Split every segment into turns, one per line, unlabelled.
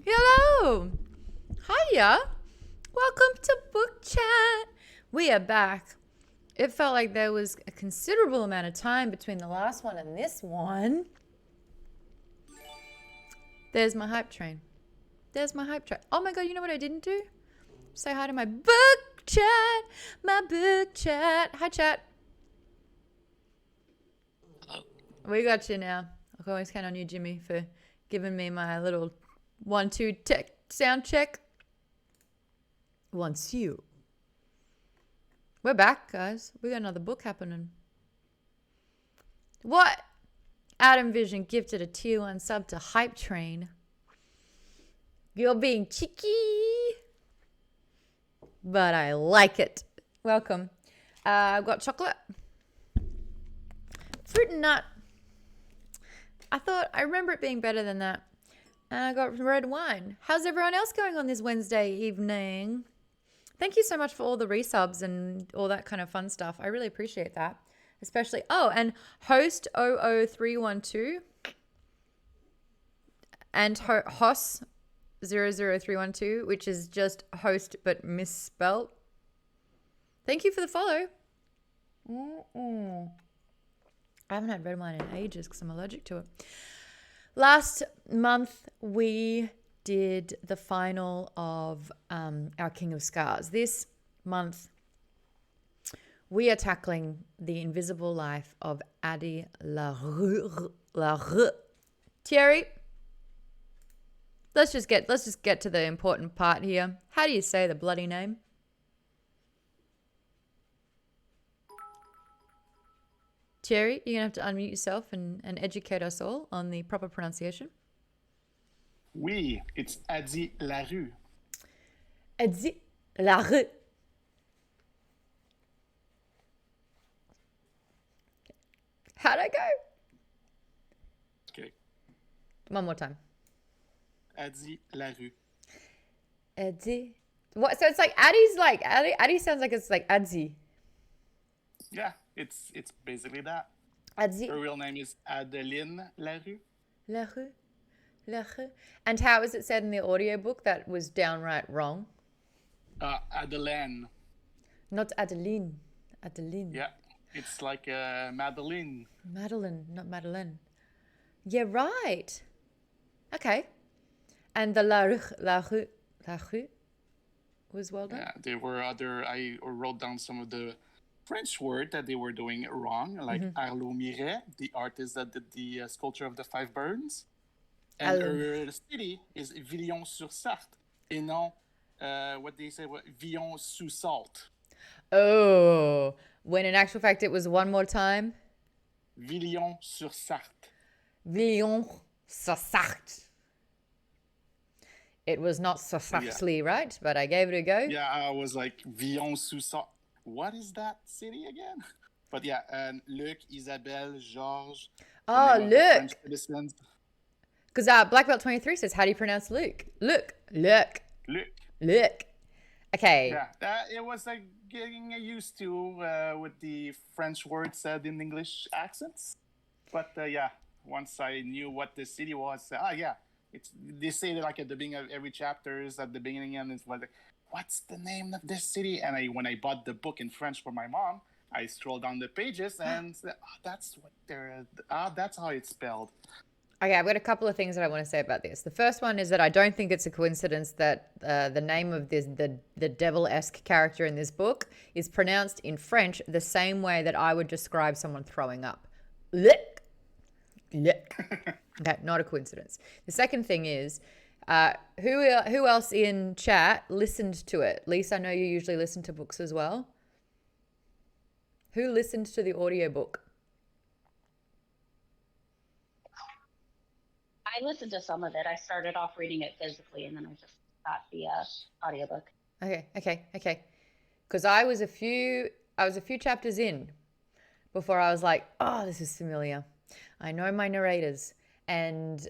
Hello. Hiya. Welcome to Book Chat. We are back. It felt like there was a considerable amount of time between the last one and this one. There's my hype train. There's my hype train. Oh my god, you know what I didn't do? Say hi to my book chat. My book chat. Hi, chat. We got you now. I can always count on you, Jimmy, for giving me my little 1-2 tech sound check. 1-2. We're back, guys. We got another book happening. What? Adam Vision gifted a tier 1 sub to Hype Train. You're being cheeky, but I like it. Welcome. I've got chocolate, fruit and nut. I remember it being better than that. And I got red wine. How's everyone else going on this Wednesday evening? Thank you so much for all the resubs and all that kind of fun stuff. I really appreciate that. Especially, and host 00312 and Hoss 00312, which is just host but misspelt. Thank you for the follow. I haven't had red wine in ages because I'm allergic to it. Last month, we did the final of our King of Scars. This month, we are tackling the invisible life of Addie LaRue. Thierry, let's just get to the important part here. How do you say the bloody name? Thierry, you're going to have to unmute yourself and educate us all on the proper pronunciation.
Oui, it's Addie LaRue.
Addie LaRue. How'd I go?
Okay.
One more time.
Addie LaRue.
Addie. What? So it's like Addie's like Addie. Addie sounds like it's like Addie.
Yeah, it's basically that.
Addie.
Her real name is Adeline LaRue.
LaRue. LaRue. And how is it said in the audiobook that was downright wrong?
Adeline.
Not Adeline. Adeline.
Yeah, it's like Madeline.
Madeline, not Madeleine. Yeah, right. Okay. And the LaRue was well done.
Yeah, there were I wrote down some of the French word that they were doing wrong, like Arlo Miret, the artist that did the sculpture of the 5 Burns. And her city is Villon-sur-Sarthe, et non, what they say, Villon-sous-Salt.
Oh, when in actual fact it was one more time.
Villon-sur-Sarthe.
Villon-sur-Sarthe. It was not Sarthe, right? But I gave it a go.
Yeah, I was like, Villon-sous-Salt. What is that city again? But yeah, and Luc, Isabelle, Georges.
Oh, Luc. Because Black Belt 23 says, how do you pronounce Luke? Luke. Okay.
Yeah, it was like getting used to with the French words said in English accents. But yeah, once I knew what the city was, they say that like at the beginning of every chapter is at the beginning, and it's like, what's the name of this city? And when I bought the book in French for my mom, I scrolled down the pages and said, that's how it's spelled.
Okay, I've got a couple of things that I want to say about this. The first one is that I don't think it's a coincidence that the name of the devil-esque character in this book is pronounced in French the same way that I would describe someone throwing up. Lick. Okay, not a coincidence. The second thing is, who else in chat listened to it? Lisa, I know you usually listen to books as well. Who listened to the audiobook?
I listened to some of it. I started off reading it physically, and then I just got the audiobook.
Okay. Because I was a few chapters in before I was like, oh, this is familiar. I know my narrators, and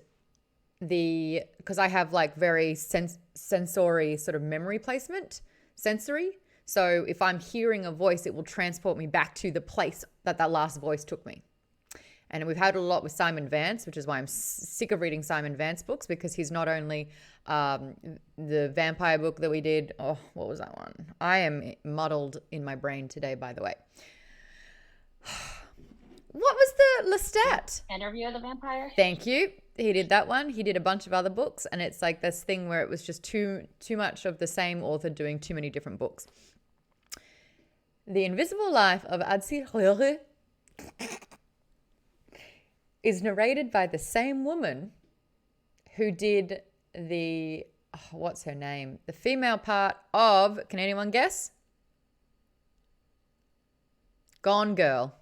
because I have like very sensory sort of memory placement, sensory. So if I'm hearing a voice, it will transport me back to the place that last voice took me. And we've had a lot with Simon Vance, which is why I'm sick of reading Simon Vance books, because he's not only the vampire book that we did. Oh, what was that one? I am muddled in my brain today, by the way. What was the Lestat?
Interview of the Vampire.
Thank you. He did that one. He did a bunch of other books, and it's like this thing where it was just too much of the same author doing too many different books. The Invisible Life of Addie LaRue is narrated by the same woman who did the, what's her name? The female part of, can anyone guess? Gone Girl.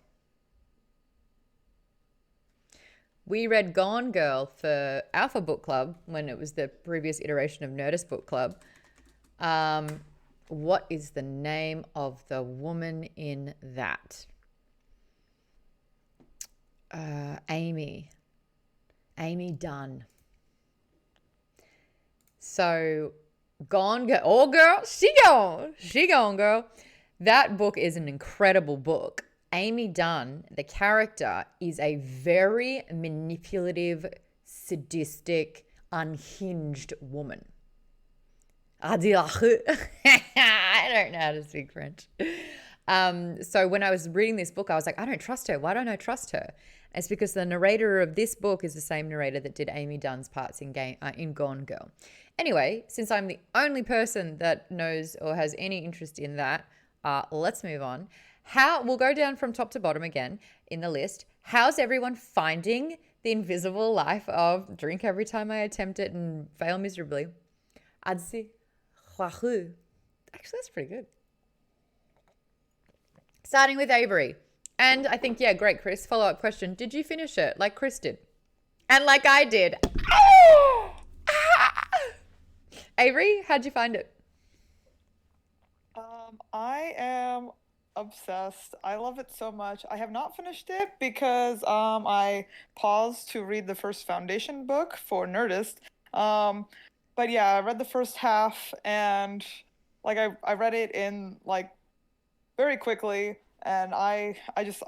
We read Gone Girl for Alpha Book Club when it was the previous iteration of Nerdist Book Club. What is the name of the woman in that? Amy Dunn. So Gone Girl. Oh, girl, she gone, girl. That book is an incredible book. Amy Dunn, the character, is a very manipulative, sadistic, unhinged woman. Addie LaRue. I don't know how to speak French. So when I was reading this book, I was like, I don't trust her. Why don't I trust her? It's because the narrator of this book is the same narrator that did Amy Dunn's parts in Gone Girl. Anyway, since I'm the only person that knows or has any interest in that, let's move on. We'll go down from top to bottom again in the list. How's everyone finding The Invisible Life of Drink Every Time I Attempt It and Fail Miserably? Addie LaRue. Actually, that's pretty good. Starting with Avery. And I think, yeah, great, Chris. Follow-up question. Did you finish it like Chris did? And like I did. Avery, how'd you find it?
I am obsessed. I love it so much. I have not finished it because I paused to read the first Foundation book for Nerdist. But yeah, I read the first half, and like I read it in like very quickly, and I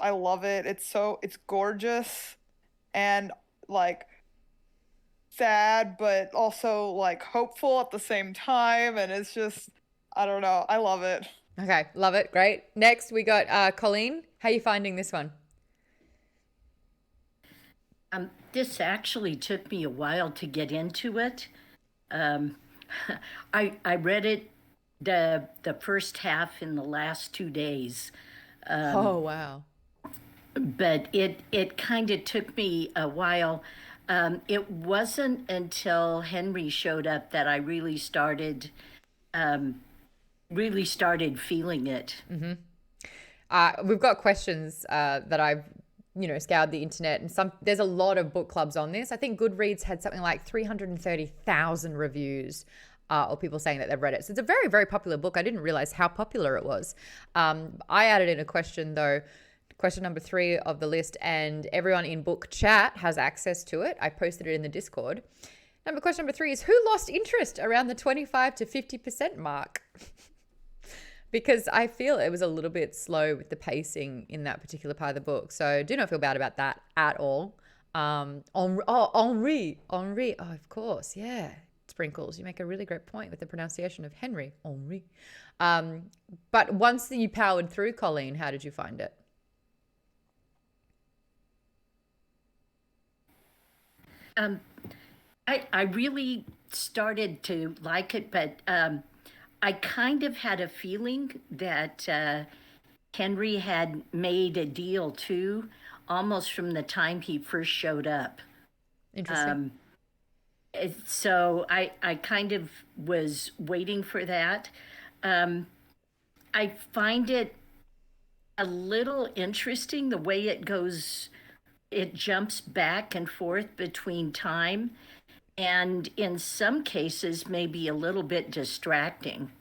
love it. It's gorgeous and like sad, but also like hopeful at the same time, and it's just, I don't know, I love it.
Okay, love it. Great. Next, we got Colleen. How are you finding this one?
This actually took me a while to get into it. I read it the first half in the last 2 days.
Oh, wow.
But it kind of took me a while. It wasn't until Henry showed up that I really started feeling it.
Mm-hmm. We've got questions that I've scoured the internet, and there's a lot of book clubs on this. I think Goodreads had something like 330,000 reviews or people saying that they've read it. So it's a very, very popular book. I didn't realize how popular it was. I added in a question though, question number 3 of the list, and everyone in book chat has access to it. I posted it in the Discord. Question number 3 is, who lost interest around the 25 to 50% mark? Because I feel it was a little bit slow with the pacing in that particular part of the book. So do not feel bad about that at all. Henri. Oh, of course. Yeah. Sprinkles. You make a really great point with the pronunciation of Henry. Henri. But once you powered through, Colleen, how did you find it?
I really started to like it, but I kind of had a feeling that Henry had made a deal too, almost from the time he first showed up.
Interesting.
So I kind of was waiting for that. I find it a little interesting the way it goes. It jumps back and forth between time, and in some cases maybe a little bit distracting.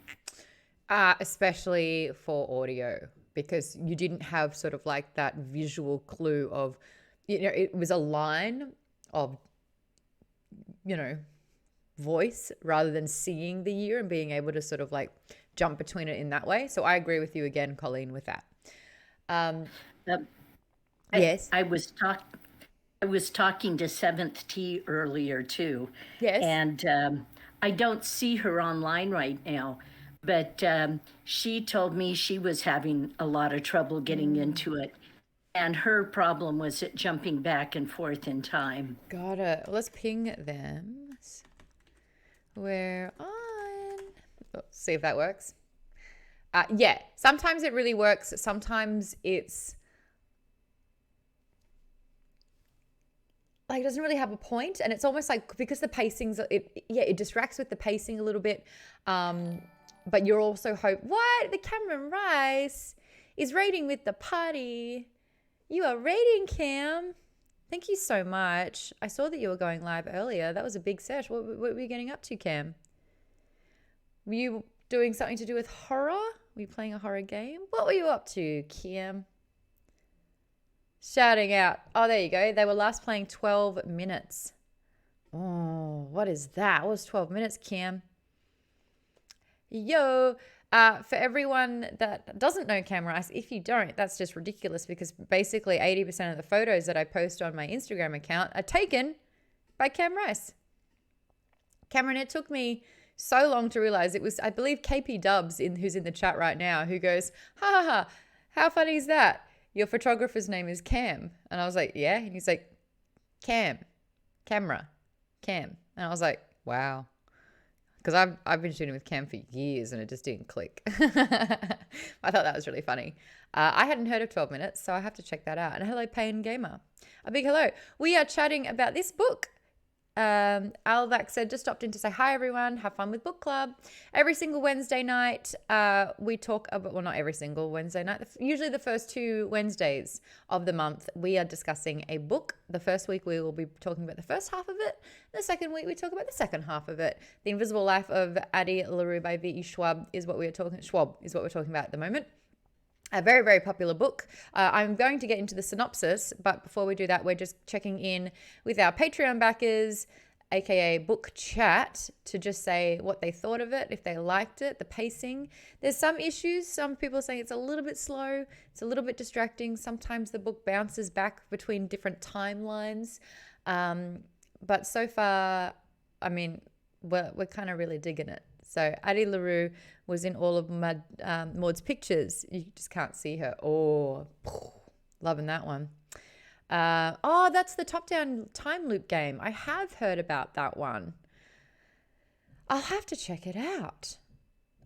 Especially for audio, because you didn't have sort of like that visual clue of, it was a line of, voice rather than seeing the year and being able to sort of like jump between it in that way. So I agree with you again, Colleen, with that. Yes.
I was I was talking to Seventh T earlier too.
Yes.
And I don't see her online right now, but she told me she was having a lot of trouble getting into it. And her problem was it jumping back and forth in time.
Got it. Let's ping them. We're on. Let's see if that works. Yeah, sometimes it really works. Sometimes it's like it doesn't really have a point, and it's almost like because the pacing's it distracts with the pacing a little bit. But you're also what the Cameron Rice is raiding with the party. You are raiding, Cam. Thank you so much. I saw that you were going live earlier. That was a big sesh. What were you getting up to, Cam? Were you doing something to do with horror? Were you playing a horror game? What were you up to, Cam? Shouting out. Oh, there you go. They were last playing 12 minutes. Oh, what is that? What was 12 minutes, Cam? Yo, for everyone that doesn't know Cam Rice, if you don't, that's just ridiculous because basically 80% of the photos that I post on my Instagram account are taken by Cam Rice. Cameron, it took me so long to realize it was, I believe, KP Dubs, who's in the chat right now, who goes, ha ha ha, how funny is that? Your photographer's name is Cam. And I was like, yeah. And he's like, Cam, camera, Cam. And I was like, wow. Because I've been shooting with Cam for years and it just didn't click. I thought that was really funny. I hadn't heard of 12 Minutes, so I have to check that out. And hello, Pain Gamer. A big hello. We are chatting about this book. Alvac said, just stopped in to say hi, everyone. Have fun with book club. Every single Wednesday night, we talk about, well, not every single Wednesday night, usually the first 2 Wednesdays of the month, we are discussing a book. The first week, we will be talking about the first half of it. The second week, we talk about the second half of it. The Invisible Life of Addie LaRue by V.E. Schwab is what we're talking about at the moment. A very, very popular book. I'm going to get into the synopsis, but before we do that, we're just checking in with our Patreon backers, aka Book Chat, to just say what they thought of it, if they liked it, the pacing. There's some issues. Some people are saying it's a little bit slow. It's a little bit distracting. Sometimes the book bounces back between different timelines. But so far, I mean, we're kind of really digging it. So Addie LaRue was in all of Maude's pictures. You just can't see her. Oh, loving that one. That's the top-down time loop game. I have heard about that one. I'll have to check it out.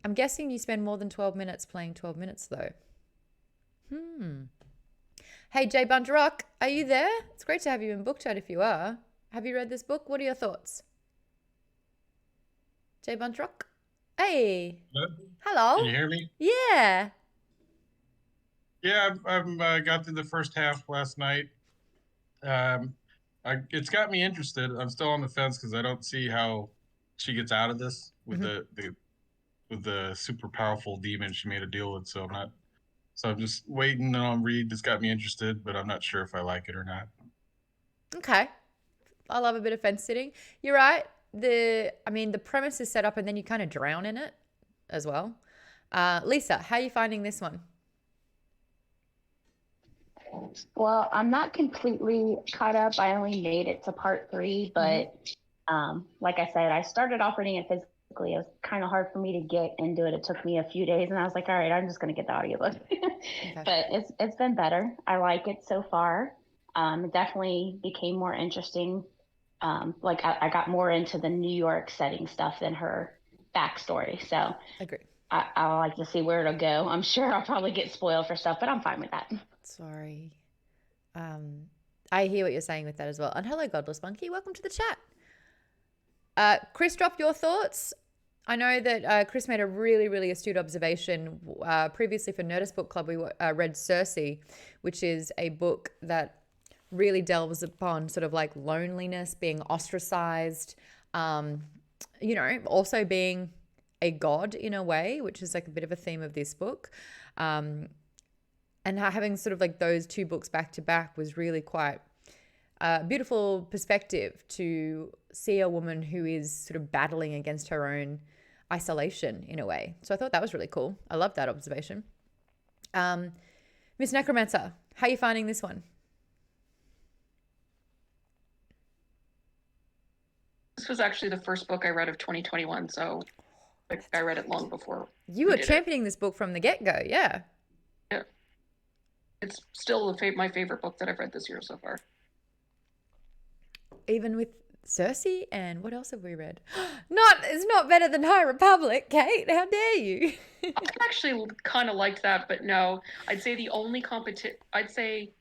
I'm guessing you spend more than 12 minutes playing 12 minutes, though. Hey, Jay Bungerock, are you there? It's great to have you in Book Chat if you are. Have you read this book? What are your thoughts? Jay Bungerock? Hey. Hello.
Can you hear me?
Yeah.
Yeah, I've got through the first half last night. It's got me interested. I'm still on the fence because I don't see how she gets out of this with the super powerful demon she made a deal with. So I'm just waiting on read. It's got me interested, but I'm not sure if I like it or not.
Okay. I love a bit of fence sitting. You're right. The premise is set up and then you kind of drown in it as well. Lisa, how are you finding this one?
Well, I'm not completely caught up. I only made it to part 3, but like I said, I started off reading it physically. It was kind of hard for me to get into it. It took me a few days, and I was like, all right, I'm just going to get the audiobook. Okay. But it's been better. I like it so far. It definitely became more interesting. I got more into the New York setting stuff than her backstory. So
agree.
I like to see where it'll go. I'm sure I'll probably get spoiled for stuff, but I'm fine with that.
Sorry. I hear what you're saying with that as well. And hello, Godless Monkey. Welcome to the chat. Chris, drop your thoughts. I know that Chris made a really, really astute observation. Previously for Nerdist Book Club, we read Circe, which is a book that really delves upon sort of like loneliness, being ostracized, also being a god in a way, which is like a bit of a theme of this book. And having sort of like those 2 books back to back was really quite a beautiful perspective to see a woman who is sort of battling against her own isolation in a way. So I thought that was really cool. I love that observation. Miss Necromancer, how are you finding this one?
this was actually the first book I read of 2021, so I read it long before.
You were championing this book from the get-go, yeah.
Yeah. It's still my favorite book that I've read this year so far.
Even with Cersei, and what else have we read? It's not better than High Republic, Kate. How dare you?
I actually kind of liked that, but no. I'd say the only I'd say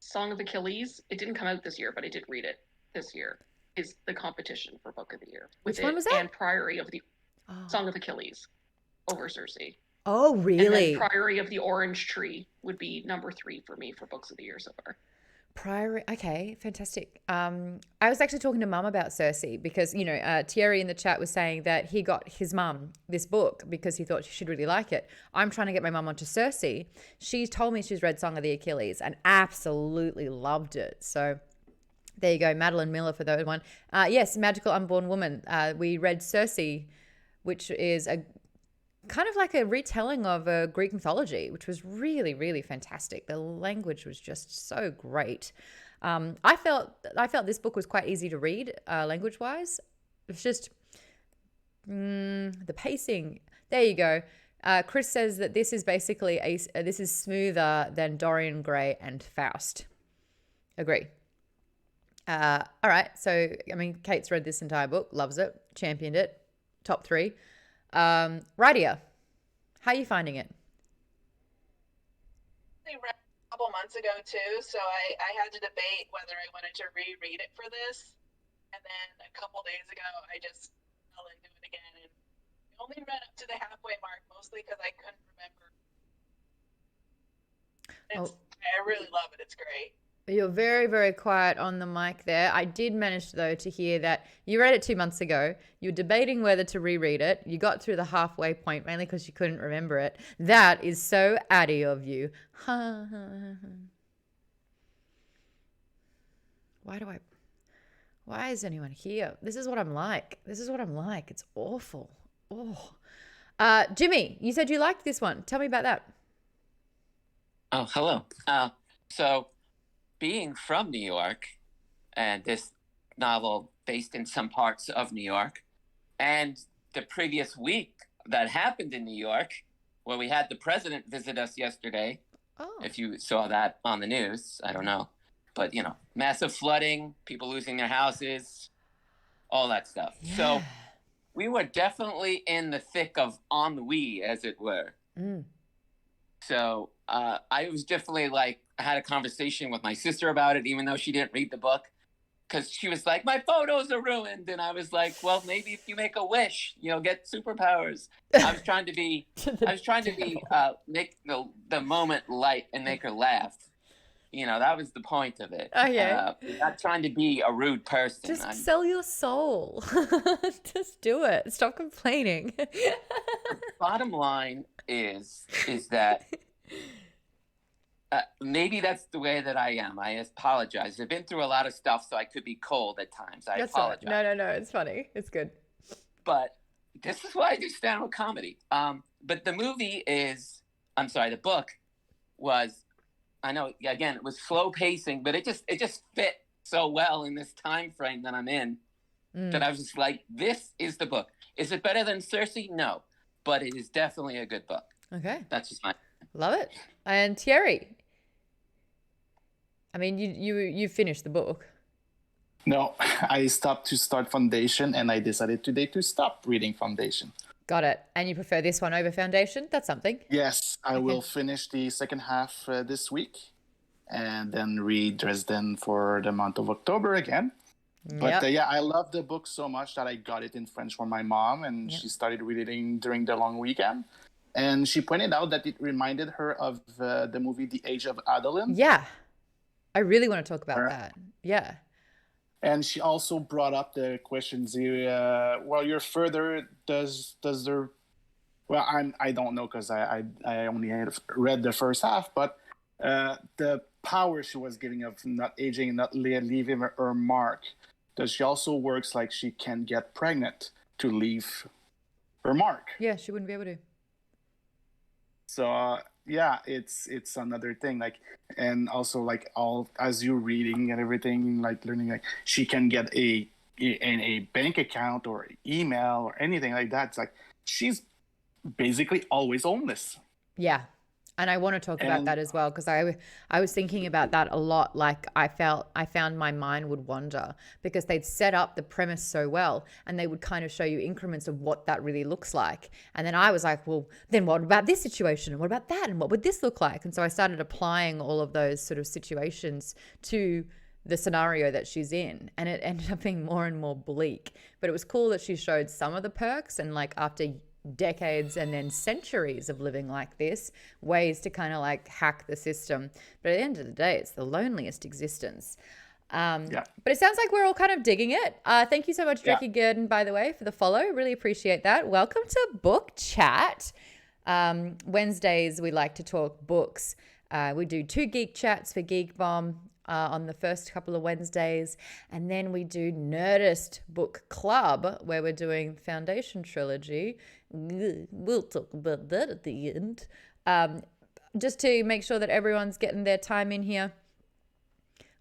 Song of Achilles. It didn't come out this year, but I did read it this year. Is the competition for Book of the Year.
Which one was that?
And Priory of the Song of Achilles over Cersei.
Oh, really?
And then Priory of the Orange Tree would be number 3 for me for Books of the Year so far.
Priory, okay, fantastic. I was actually talking to Mum about Cersei because, Thierry in the chat was saying that he got his mum this book because he thought she'd really like it. I'm trying to get my mum onto Cersei. She told me she's read Song of the Achilles and absolutely loved it. So there you go, Madeline Miller for that one. Yes, Magical Unborn Woman. We read Cersei, which is a kind of like a retelling of a Greek mythology, which was really, really fantastic. The language was just so great. I felt this book was quite easy to read, language-wise. It's just the pacing. There you go. Chris says that this is basically this is smoother than Dorian Gray and Faust. Agree. All right. So, Kate's read this entire book, loves it, championed it, top 3. Radia, how are you finding it?
I read a couple months ago too, so I had to debate whether I wanted to reread it for this. And then a couple days ago, I just fell into it again. And I only read up to the halfway mark, mostly because I couldn't remember. I really love it. It's great.
You're very, very quiet on the mic there. I did manage, though, to hear that you read it 2 months ago. You were debating whether to reread it. You got through the halfway point, mainly because you couldn't remember it. That is so Addie of you. Why is anyone here? This is what I'm like. It's awful. Oh. Jimmy, you said you liked this one. Tell me about that.
Oh, hello. So being from New York, and this novel based in some parts of New York, and the previous week that happened in New York, where we had the president visit us yesterday.
Oh.
If you saw that on the news, I don't know. But, massive flooding, people losing their houses, all that stuff.
Yeah.
So we were definitely in the thick of ennui, as it were.
Mm.
So I was definitely I had a conversation with my sister about it, even though she didn't read the book, because she was like, my photos are ruined. And I was like, well, maybe if you make a wish, get superpowers. I was trying to make the moment light and make her laugh. That was the point of it.
Okay.
Not trying to be a rude person.
Just sell your soul. Just do it. Stop complaining.
The bottom line is that maybe that's the way that I am. I apologize. I've been through a lot of stuff, so I could be cold at times. I apologize.
Right. No. It's funny. It's good.
But this is why I do stand-up comedy. But the book was, I know, again, it was slow pacing, but it just fit so well in this time frame that I'm in that I was just like, this is the book. Is it better than Cersei? No, but it is definitely a good book.
Okay.
That's just my...
Love it. And Thierry, you finished the book.
No, I stopped to start Foundation, and I decided today to stop reading Foundation.
Got it. And you prefer this one over Foundation? That's something.
Yes, I will finish the second half this week, and then read Dresden for the month of October again. But I love the book so much that I got it in French for my mom, and she started reading during the long weekend. And she pointed out that it reminded her of the movie The Age of Adeline.
Yeah. I really want to talk about that. Yeah.
And she also brought up the questions. Well, you're further. Does there? Well, I don't know because I only had read the first half, but the power she was giving of not aging and not leaving her mark. Does she also works like she can get pregnant to leave her mark?
Yeah, she wouldn't be able to.
So it's another thing, and also all as you're reading and everything, learning, she can get a in a bank account or email or anything like that. It's like she's basically always homeless.
Yeah. And I want to talk about that as well, because I was thinking about that a lot. Like I found my mind would wander because they'd set up the premise so well, and they would kind of show you increments of what that really looks like. And then I was like, well, then what about this situation? And what about that? And what would this look like? And so I started applying all of those sort of situations to the scenario that she's in, and it ended up being more and more bleak. But it was cool that she showed some of the perks, and like after decades and then centuries of living like this, ways to kind of like hack the system. But at the end of the day, it's the loneliest existence. But it sounds like we're all kind of digging it. Thank you so much, Drekkie Gurdon, by the way, for the follow. Really appreciate that. Welcome to Book Chat. Wednesdays, we like to talk books. We do 2 geek chats for Geek Bomb on the first couple of Wednesdays. And then we do Nerdist Book Club, where we're doing Foundation Trilogy. We'll talk about that at the end. Just to make sure that everyone's getting their time in here.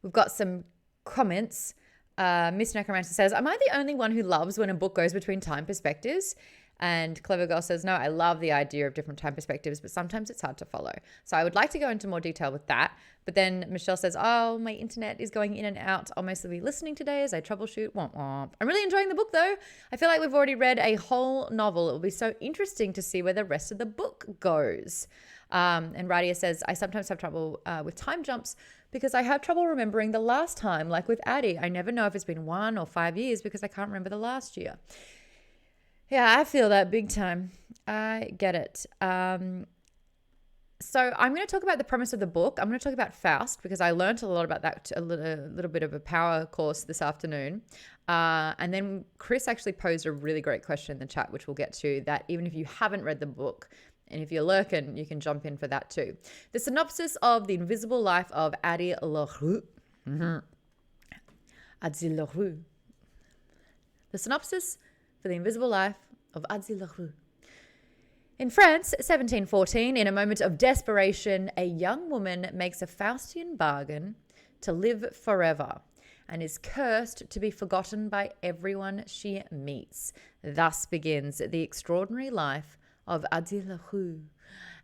We've got some comments. Miss Necromancer says, am I the only one who loves when a book goes between time perspectives? And Clever Girl says, no, I love the idea of different time perspectives, but sometimes it's hard to follow. So I would like to go into more detail with that. But then Michelle says, oh, my internet is going in and out. I'll mostly be listening today as I troubleshoot. Womp womp. I'm really enjoying the book, though. I feel like we've already read a whole novel. It will be so interesting to see where the rest of the book goes. And Radia says, I sometimes have trouble with time jumps because I have trouble remembering the last time. Like with Addie, I never know if it's been 1 or 5 years because I can't remember the last year. Yeah, I feel that big time. I get it. So I'm going to talk about the premise of the book. I'm going to talk about Faust because I learned a lot about that, a little bit of a power course this afternoon. And then Chris actually posed a really great question in the chat, which we'll get to, that even if you haven't read the book, and if you're lurking, you can jump in for that too. The synopsis of The Invisible Life of Addie LaRue. Addie LaRue. The synopsis for The Invisible Life of Addie LaRue. In France, 1714, in a moment of desperation, a young woman makes a Faustian bargain to live forever and is cursed to be forgotten by everyone she meets. Thus begins the extraordinary life of Addie LaRue,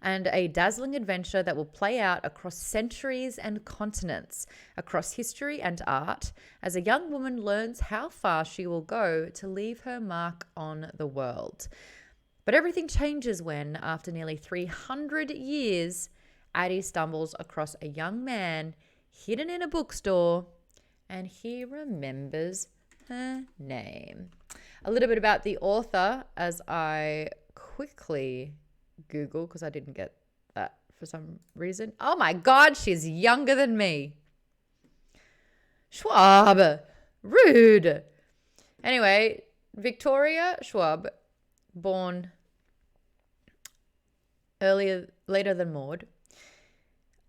and a dazzling adventure that will play out across centuries and continents, across history and art, as a young woman learns how far she will go to leave her mark on the world. But everything changes when, after nearly 300 years, Addie stumbles across a young man hidden in a bookstore, and he remembers her name. A little bit about the author as I quickly Google, because I didn't get that for some reason. Oh my God, she's younger than me. Schwab. Rude. Anyway, Victoria Schwab, born later than Maude,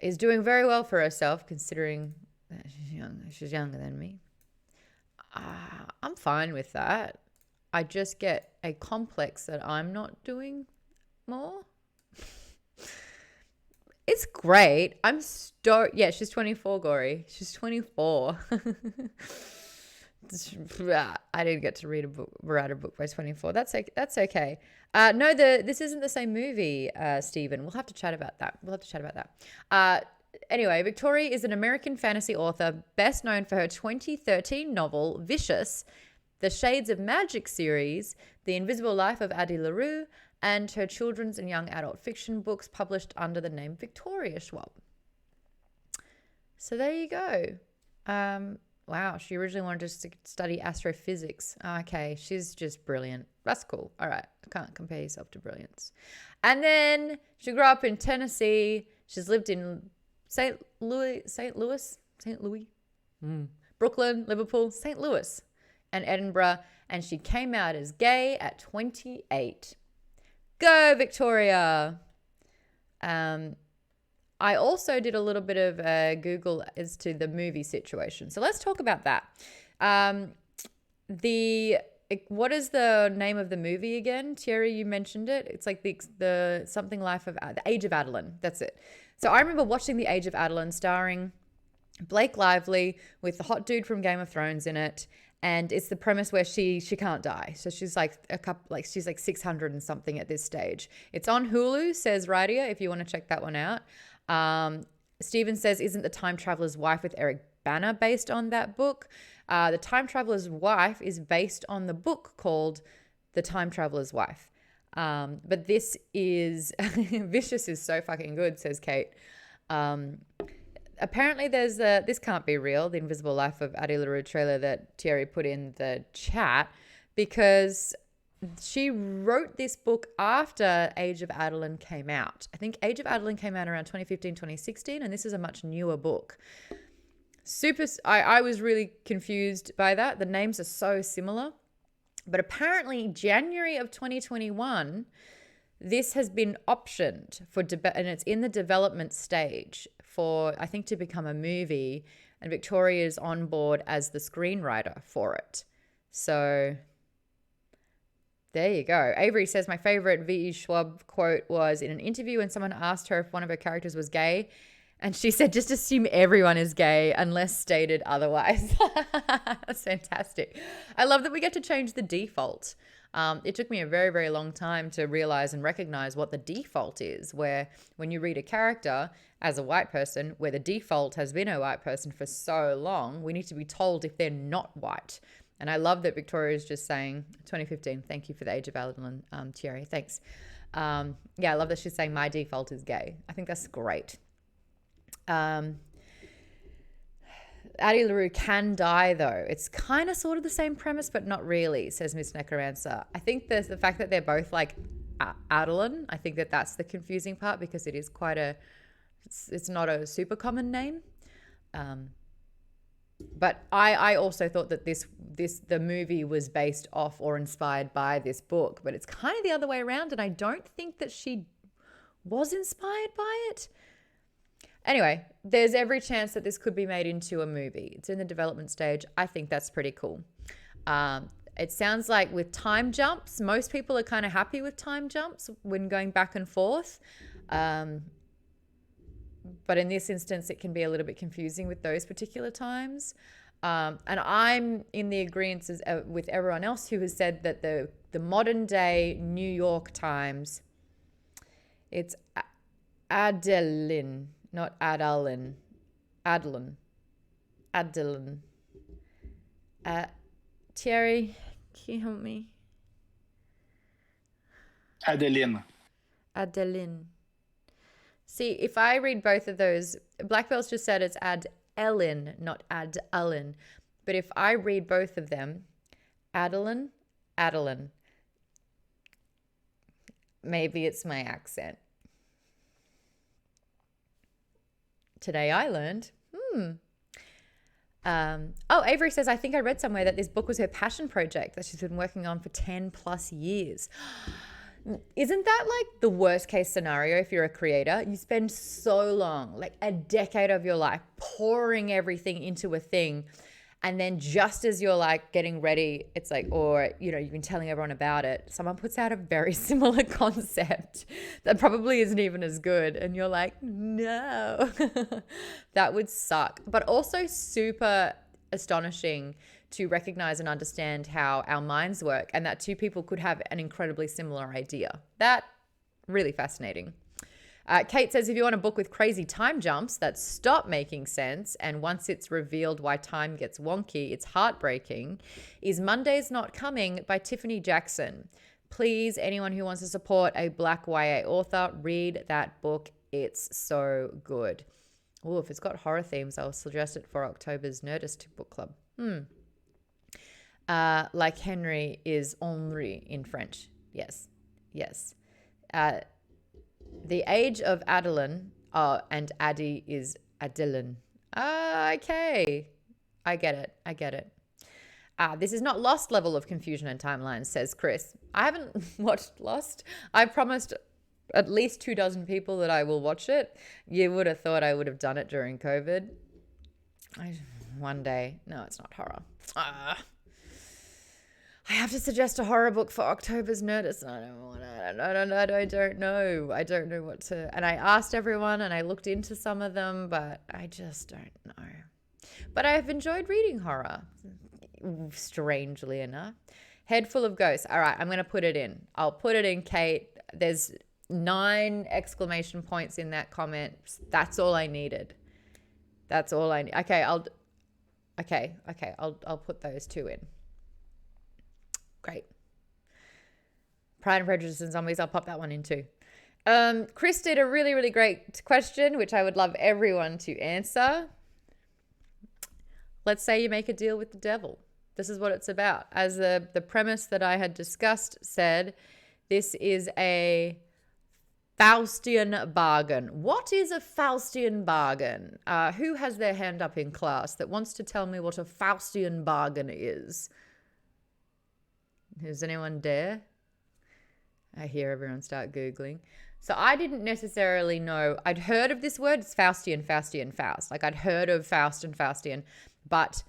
is doing very well for herself considering that she's younger than me. I'm fine with that. I just get a complex that I'm not doing more. It's great. I'm stoked. Yeah, she's 24, Gory. She's 24. I didn't get to write a book by 24. That's okay. No, this isn't the same movie, Stephen. We'll have to chat about that. Anyway, Victoria is an American fantasy author, best known for her 2013 novel, Vicious, the Shades of Magic series, The Invisible Life of Addie LaRue, and her children's and young adult fiction books published under the name Victoria Schwab. So there you go. Wow, she originally wanted to study astrophysics. Okay, she's just brilliant. That's cool. All right, I can't compare yourself to brilliance. And then she grew up in Tennessee. She's lived in St. Louis, Brooklyn, Liverpool, St. Louis, and Edinburgh. And she came out as gay at 28. Go, Victoria. I also did a little bit of Google as to the movie situation. So let's talk about that. What is the name of the movie again? Thierry, you mentioned it. It's like the something life of the Age of Adeline. That's it. So I remember watching The Age of Adeline starring Blake Lively with the hot dude from Game of Thrones in it. And it's the premise where she can't die. So she's like she's like 600 and something at this stage. It's on Hulu, says Radia, if you want to check that one out. Steven says, isn't The Time Traveler's Wife with Eric Bana based on that book? The Time Traveler's Wife is based on the book called The Time Traveler's Wife. But this is Vicious is so fucking good, says Kate. Apparently there's this can't be real, The Invisible Life of Addie LaRue trailer that Thierry put in the chat, because she wrote this book after Age of Adeline came out. I think Age of Adeline came out around 2015, 2016, and this is a much newer book. I was really confused by that. The names are so similar. But apparently January of 2021, this has been optioned for and it's in the development stage for, I think, to become a movie, and Victoria is on board as the screenwriter for it. So there you go. Avery says, my favorite V.E. Schwab quote was in an interview when someone asked her if one of her characters was gay, and she said, just assume everyone is gay unless stated otherwise. That's fantastic. I love that we get to change the default. It took me a very, very long time to realize and recognize what the default is, where when you read a character as a white person, where the default has been a white person for so long, we need to be told if they're not white. And I love that Victoria is just saying, 2015, thank you for the Age of Adeline, Thierry, thanks. Yeah, I love that she's saying my default is gay. I think that's great. Addie LaRue can die, though. It's kind of sort of the same premise, but not really, says Miss Necromancer. I think there's the fact that they're both like Adeline. I think that's the confusing part, because it is quite it's not a super common name. But I also thought that the movie was based off or inspired by this book, but it's kind of the other way around, and I don't think that she was inspired by it. Anyway, there's every chance that this could be made into a movie. It's in the development stage. I think that's pretty cool. It sounds like with time jumps, most people are kind of happy with time jumps when going back and forth. But in this instance, it can be a little bit confusing with those particular times. And I'm in the agreement with everyone else who has said that the modern day New York times, it's Adeline. Not Adeline. Adeline. Thierry, can you help me?
Adeline.
See, if I read both of those, Black Bells just said it's Ad-Ellen, not Ad-Allen. But if I read both of them, Adeline, maybe it's my accent. Today I learned. Avery says, I think I read somewhere that this book was her passion project that she's been working on for 10 plus years. Isn't that like the worst case scenario if you're a creator? You spend so long, like a decade of your life, pouring everything into a thing. And then just as you're like getting ready, it's like, or, you know, you've been telling everyone about it, someone puts out a very similar concept that probably isn't even as good. And you're like, no, that would suck. But also super astonishing to recognize and understand how our minds work, and that two people could have an incredibly similar idea. That really fascinating. Kate says, if you want a book with crazy time jumps that stop making sense, and once it's revealed why time gets wonky, it's heartbreaking, is Monday's Not Coming by Tiffany Jackson. Please, anyone who wants to support a Black YA author, read that book. It's so good. Oh, if it's got horror themes, I'll suggest it for October's Nerdist Book Club. Like Henry is Henri in French. Yes. The Age of Adeline, and Addie is Adeline. Okay. I get it. This is not Lost level of confusion and timelines, says Chris. I haven't watched Lost. I promised at least 24 people that I will watch it. You would have thought I would have done it during COVID. One day. No, it's not horror. I have to suggest a horror book for October's Nerdist. I don't know what to. And I asked everyone and I looked into some of them, but I just don't know. But I have enjoyed reading horror. strangely enough. Head full of ghosts. All right, I'm going to put it in. I'll put it in, Kate. There's 9 exclamation points in that comment. That's all I needed. That's all I need. Okay, I'll put those 2 in. Great. Pride and Prejudice and Zombies. I'll pop that one in too. Chris did a really, really great question, which I would love everyone to answer. Let's say you make a deal with the devil. This is what it's about. As the premise that I had discussed said, this is a Faustian bargain. What is a Faustian bargain? Who has their hand up in class that wants to tell me what a Faustian bargain is? Does anyone dare? I hear everyone start Googling. So I didn't necessarily know. I'd heard of this word. It's Faustian, Faust. Like I'd heard of Faust and Faustian, but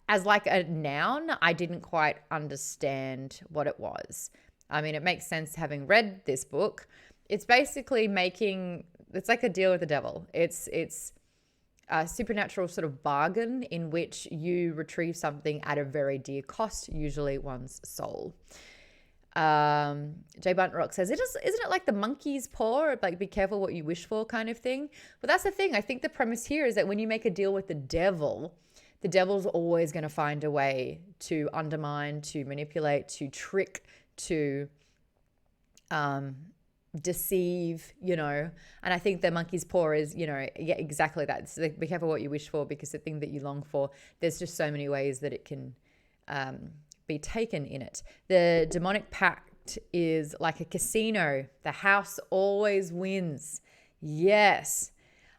as like a noun, I didn't quite understand what it was. I mean, it makes sense having read this book. It's basically it's like a deal with the devil. It's a supernatural sort of bargain in which you retrieve something at a very dear cost, usually one's soul. Jay Buntrock says, isn't it like the monkey's paw, like be careful what you wish for kind of thing? But that's the thing. I think the premise here is that when you make a deal with the devil's always going to find a way to undermine, to manipulate, to trick, to deceive, and I think the monkey's paw is, exactly that. It's like, be careful what you wish for, because the thing that you long for, there's just so many ways that it can be taken in it. The demonic pact is like a casino. The house always wins. Yes.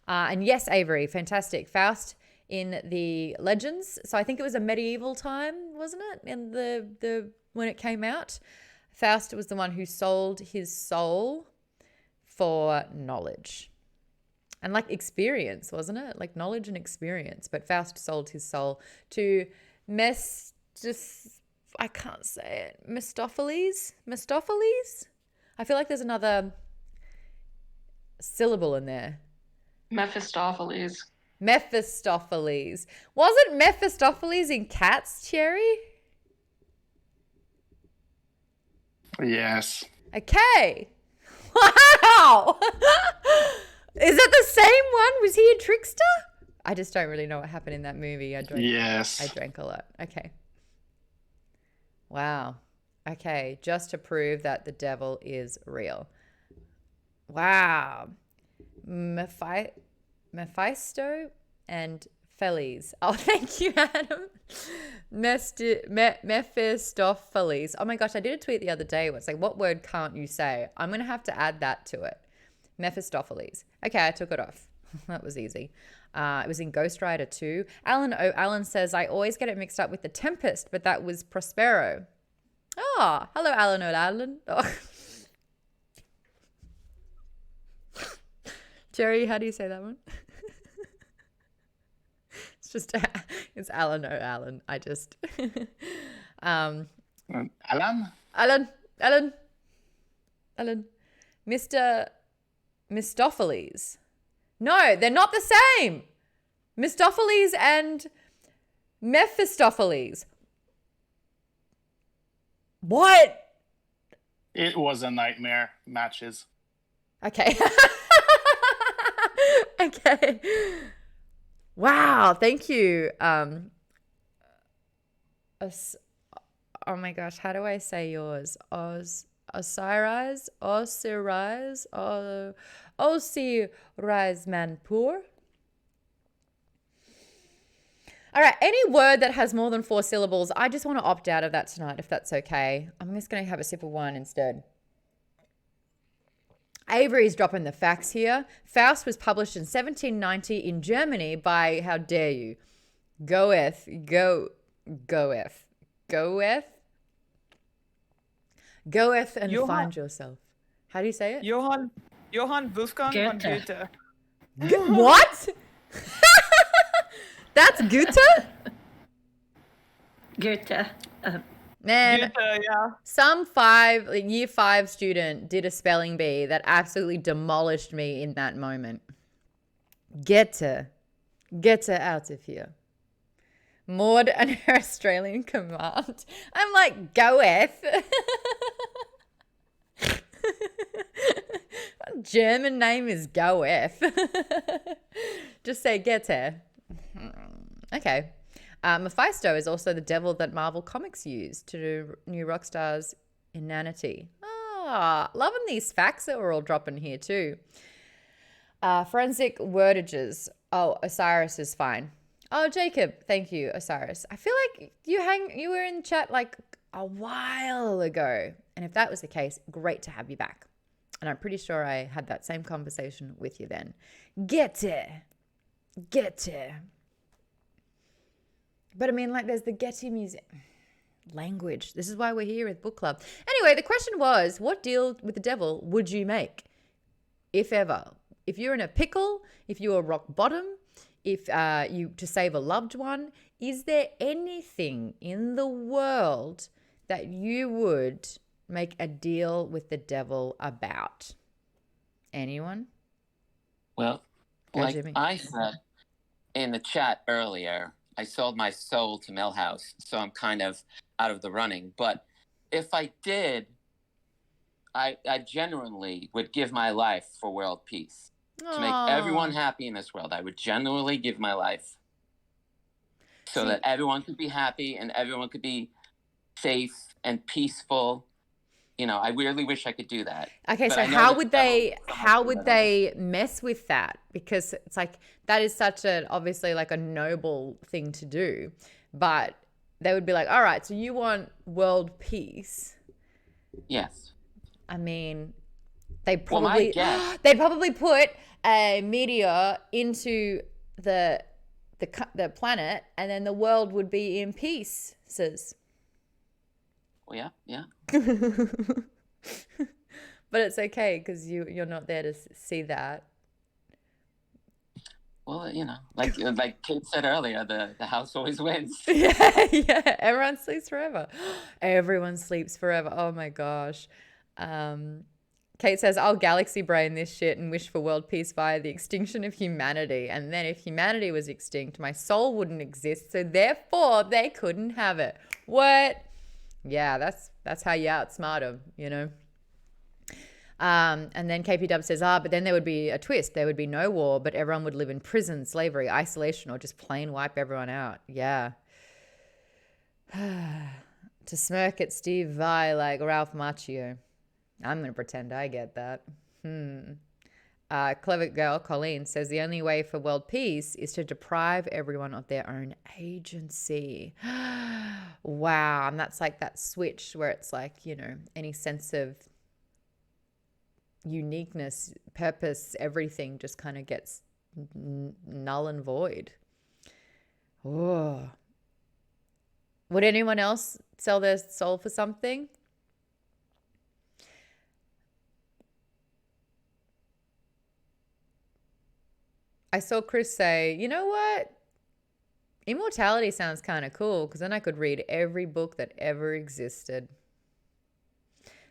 And yes, Avery, fantastic. Faust in the legends. So I think it was a medieval time, wasn't it? In the when it came out, Faust was the one who sold his soul for knowledge and like experience, wasn't it? Like knowledge and experience. But Faust sold his soul to I can't say it. Mephistopheles? I feel like there's another syllable in there.
Mephistopheles.
Wasn't Mephistopheles in Cats, Cherry?
Yes.
Okay. Wow. Is that the same one? Was he a trickster? I just don't really know what happened in that movie. I drank a lot. Okay. Wow. Okay. Just to prove that the devil is real. Wow. Mephisto and Feles. Oh, thank you, Adam. Mephistopheles. Oh my gosh, I did a tweet the other day where it's like, what word can't you say? I'm going to have to add that to it. Mephistopheles. Okay, I took it off. That was easy. It was in Ghost Rider 2. Alan O'Allen says, I always get it mixed up with The Tempest, but that was Prospero. Oh, hello, Alan O'Allen. Oh. Jerry, how do you say that one? It's Alan O'Allen. Alan? Mr. Mephistopheles. No, they're not the same. Mephistopheles and Mephistopheles. What?
It was a nightmare. Matches.
Okay. Okay. Wow, thank you. Oh my gosh, how do I say yours? Osiris Manpur. All right, any word that has more than 4 syllables, I just want to opt out of that tonight, if that's okay. I'm just going to have a sip of wine instead. Avery's dropping the facts here. Faust was published in 1790 in Germany by, how dare you, Goethe and find yourself. How do you say it?
Johann Wolfgang von Goethe.
What? That's Goethe?
Goethe.
Man,
Goethe, yeah.
some year 5 student did a spelling bee that absolutely demolished me in that moment. Get her out of here. Maude and her Australian command. I'm like, go F. What German name is go F? Just say get her. Okay. Mephisto is also the devil that Marvel Comics used to do New Rockstar's inanity. Loving these facts that we're all dropping here too. Forensic wordages. Oh, Osiris is fine. Oh, Jacob, thank you, Osiris. I feel like you were in chat like a while ago. And if that was the case, great to have you back. And I'm pretty sure I had that same conversation with you then. Get it. But I mean, like, there's the Getty music language. This is why we're here with book club. Anyway, the question was, what deal with the devil would you make, if ever? If you're in a pickle, if you're rock bottom, if you to save a loved one, is there anything in the world that you would make a deal with the devil about? Anyone?
Well,
Go,
like
Jimmy.
I said in the chat earlier, I sold my soul to Millhouse, so I'm kind of out of the running. But if I did, I genuinely would give my life for world peace. To make everyone happy in this world, I would genuinely give my life so that everyone could be happy and everyone could be safe and peaceful. You know, I really wish I could do that.
Okay,
But
so
I know
how
that
would they mess with that? Because it's like that is such a obviously like a noble thing to do, but they would be like, all right, so you want world peace?
Yes.
I mean, they'd probably
guess-
they'd probably put a meteor into the planet, and then the world would be in pieces.
Well, yeah.
But it's okay because you're not there to see that.
Well, you know, like Kate said earlier, the house always wins.
Yeah. Everyone sleeps forever. Everyone sleeps forever. Oh my gosh. Kate says, I'll galaxy brain this shit and wish for world peace via the extinction of humanity. And then if humanity was extinct, my soul wouldn't exist. So therefore, they couldn't have it. What? Yeah, that's how you outsmart them, you know. And then KP Dub says, but then there would be a twist. There would be no war, but everyone would live in prison, slavery, isolation, or just plain wipe everyone out. Yeah. To smirk at Steve Vai like Ralph Macchio. I'm going to pretend I get that. Clever girl Colleen says the only way for world peace is to deprive everyone of their own agency. Wow. And that's like that switch where it's like, you know, any sense of uniqueness, purpose, everything just kind of gets null and void. Oh. Would anyone else sell their soul for something? I saw Chris say, you know what? Immortality sounds kind of cool because then I could read every book that ever existed.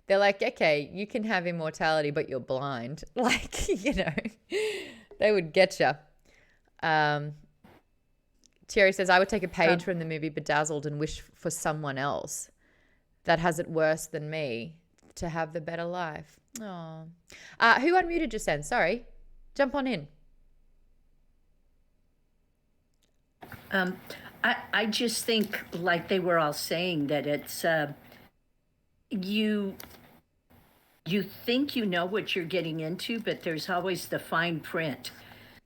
They're like, okay, you can have immortality, but you're blind. Like, you know, they would get you. Thierry says, I would take a page from the movie Bedazzled and wish for someone else that has it worse than me to have the better life. Oh, who unmuted just then? Sorry. Jump on in.
I just think, like they were all saying, that it's you think you know what you're getting into, but there's always the fine print.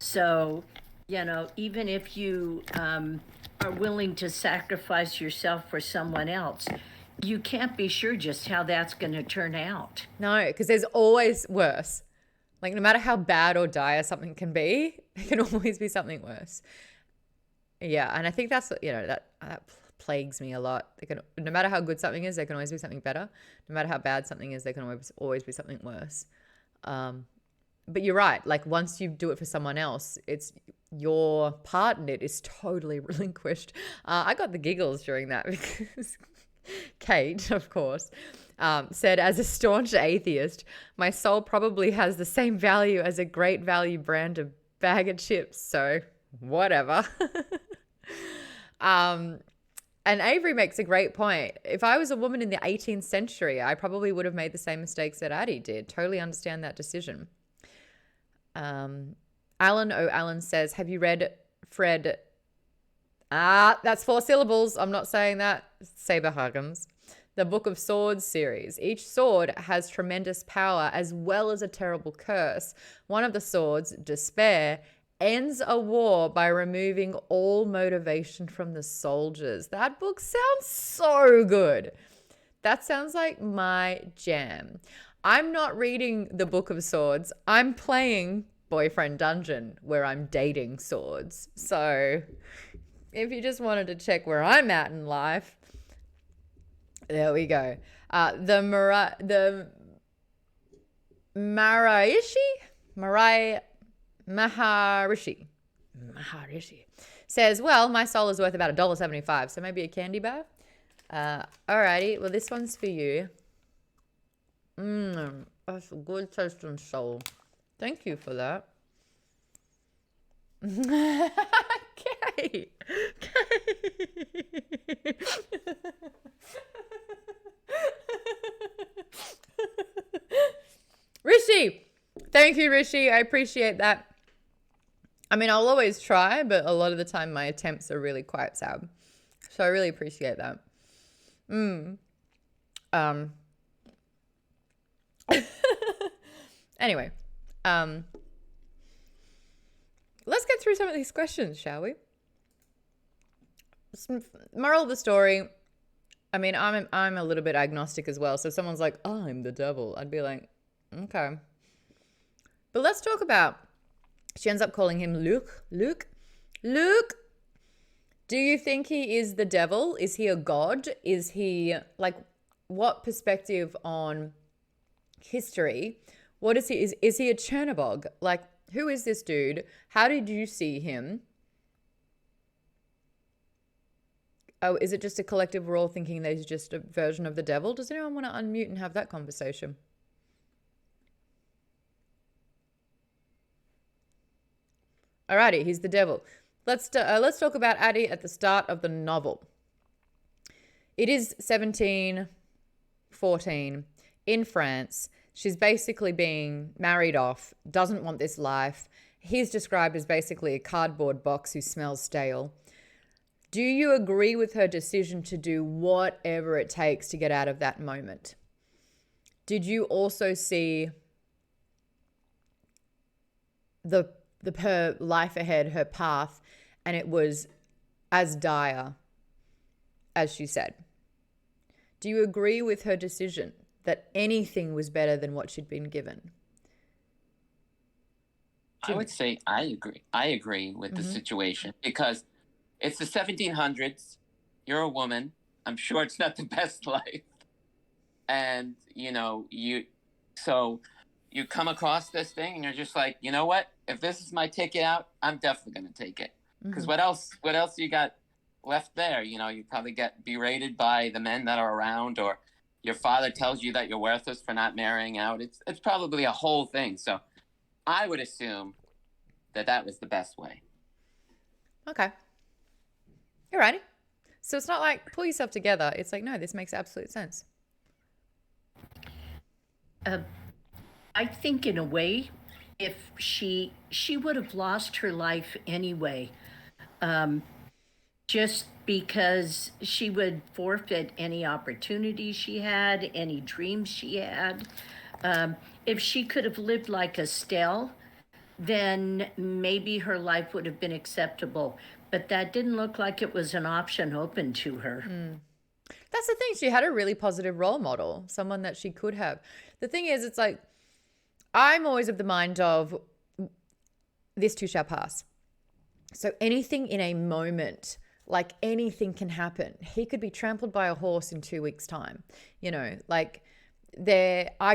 So, you know, even if you are willing to sacrifice yourself for someone else, you can't be sure just how that's going to turn out.
No, because there's always worse. Like, no matter how bad or dire something can be, there can always be something worse. Yeah, and I think that's, you know, that plagues me a lot. No matter how good something is, there can always be something better. No matter how bad something is, there can always be something worse. But you're right. Like, once you do it for someone else, it's your part in it is totally relinquished. I got the giggles during that because Kate, of course, said, as a staunch atheist, my soul probably has the same value as a great value brand of bag of chips. So whatever. And Avery makes a great point. If I was a woman in the 18th century, I probably would have made the same mistakes that Addie did. Totally understand that decision. Alan O'Allen says, have you read Fred? That's 4 syllables. I'm not saying that. Saberhagen's. The Book of Swords series. Each sword has tremendous power as well as a terrible curse. One of the swords, Despair, ends a war by removing all motivation from the soldiers. That book sounds so good. That sounds like my jam. I'm not reading the Book of Swords. I'm playing Boyfriend Dungeon where I'm dating swords. So if you just wanted to check where I'm at in life, there we go. The Maharishi says, well, my soul is worth about $1.75, so maybe a candy bar. Alrighty, well, this one's for you. That's a good tasting soul. Thank you for that. Okay. Rishi, thank you, Rishi. I appreciate that. I mean, I'll always try, but a lot of the time my attempts are really quite sad. So I really appreciate that. Anyway, let's get through some of these questions, shall we? Moral of the story. I mean, I'm a little bit agnostic as well. So if someone's like, oh, I'm the devil, I'd be like, okay. But let's talk about, she ends up calling him Luke. Luke, do you think he is the devil? Is he a god? Is he, like, what perspective on history? What is he? Is he a Chernobog? Like, who is this dude? How did you see him? Oh, is it just a collective we're all thinking that he's just a version of the devil? Does anyone want to unmute and have that conversation? Alrighty, he's the devil. Let's talk about Addie at the start of the novel. It is 1714 in France. She's basically being married off, doesn't want this life. He's described as basically a cardboard box who smells stale. Do you agree with her decision to do whatever it takes to get out of that moment? Did you also see her life ahead, her path, and it was as dire as she said? Do you agree with her decision that anything was better than what she'd been given?
I would say I agree. I agree with the situation because it's the 1700s. You're a woman. I'm sure it's not the best life. And, you come across this thing and you're just like, you know what? If this is my ticket out, I'm definitely going to take it. Because what else you got left there? You probably get berated by the men that are around, or your father tells you that you're worthless for not marrying out. It's probably a whole thing. So I would assume that was the best way.
Okay. Alrighty. So it's not like pull yourself together. It's like, no, this makes absolute sense.
I think in a way, if she would have lost her life anyway, just because she would forfeit any opportunity she had, any dreams she had. If she could have lived like Estelle, then maybe her life would have been acceptable. But that didn't look like it was an option open to her.
That's the thing. She had a really positive role model, someone that she could have. The thing is, it's like, I'm always of the mind of this too shall pass. So anything in a moment, like anything can happen. He could be trampled by a horse in 2 weeks' time. I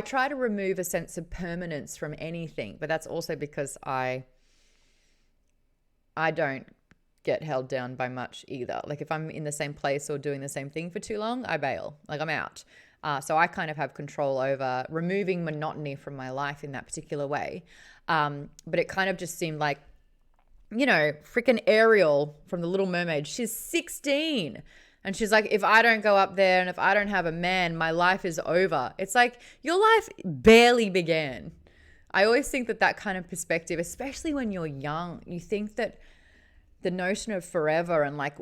try to remove a sense of permanence from anything, but that's also because I don't get held down by much either. Like if I'm in the same place or doing the same thing for too long, I bail. Like I'm out. So I kind of have control over removing monotony from my life in that particular way. But it kind of just seemed like freaking Ariel from The Little Mermaid. She's 16. And she's like, if I don't go up there and if I don't have a man, my life is over. It's like, your life barely began. I always think that kind of perspective, especially when you're young, you think that the notion of forever and like,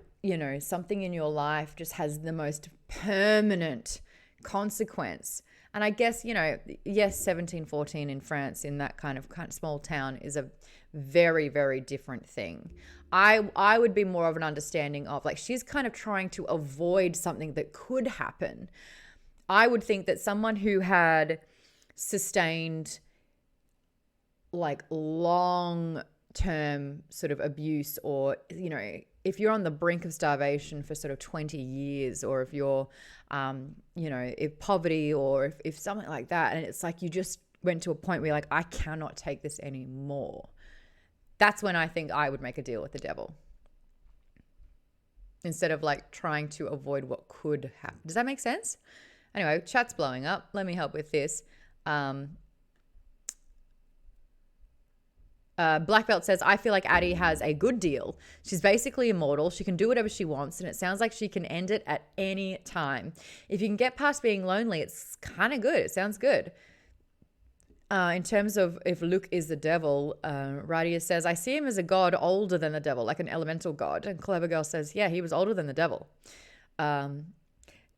something in your life just has the most permanent consequence. And I guess, yes, 1714 in France, in that kind of small town, is a very, very different thing. I would be more of an understanding of, like, she's kind of trying to avoid something that could happen. I would think that someone who had sustained like long-term sort of abuse, or, if you're on the brink of starvation for sort of 20 years, or if you're, if poverty, or if something like that, and it's like you just went to a point where you're like, I cannot take this anymore. That's when I think I would make a deal with the devil, instead of like trying to avoid what could happen. Does that make sense? Anyway, chat's blowing up. Let me help with this. Black Belt says, I feel like Addie has a good deal. She's basically immortal. She can do whatever she wants, and it sounds like she can end it at any time. If you can get past being lonely, it's kind of good. It sounds good. In terms of if Luke is the devil, Radia says, I see him as a god older than the devil, like an elemental god. And Clever Girl says, yeah, he was older than the devil.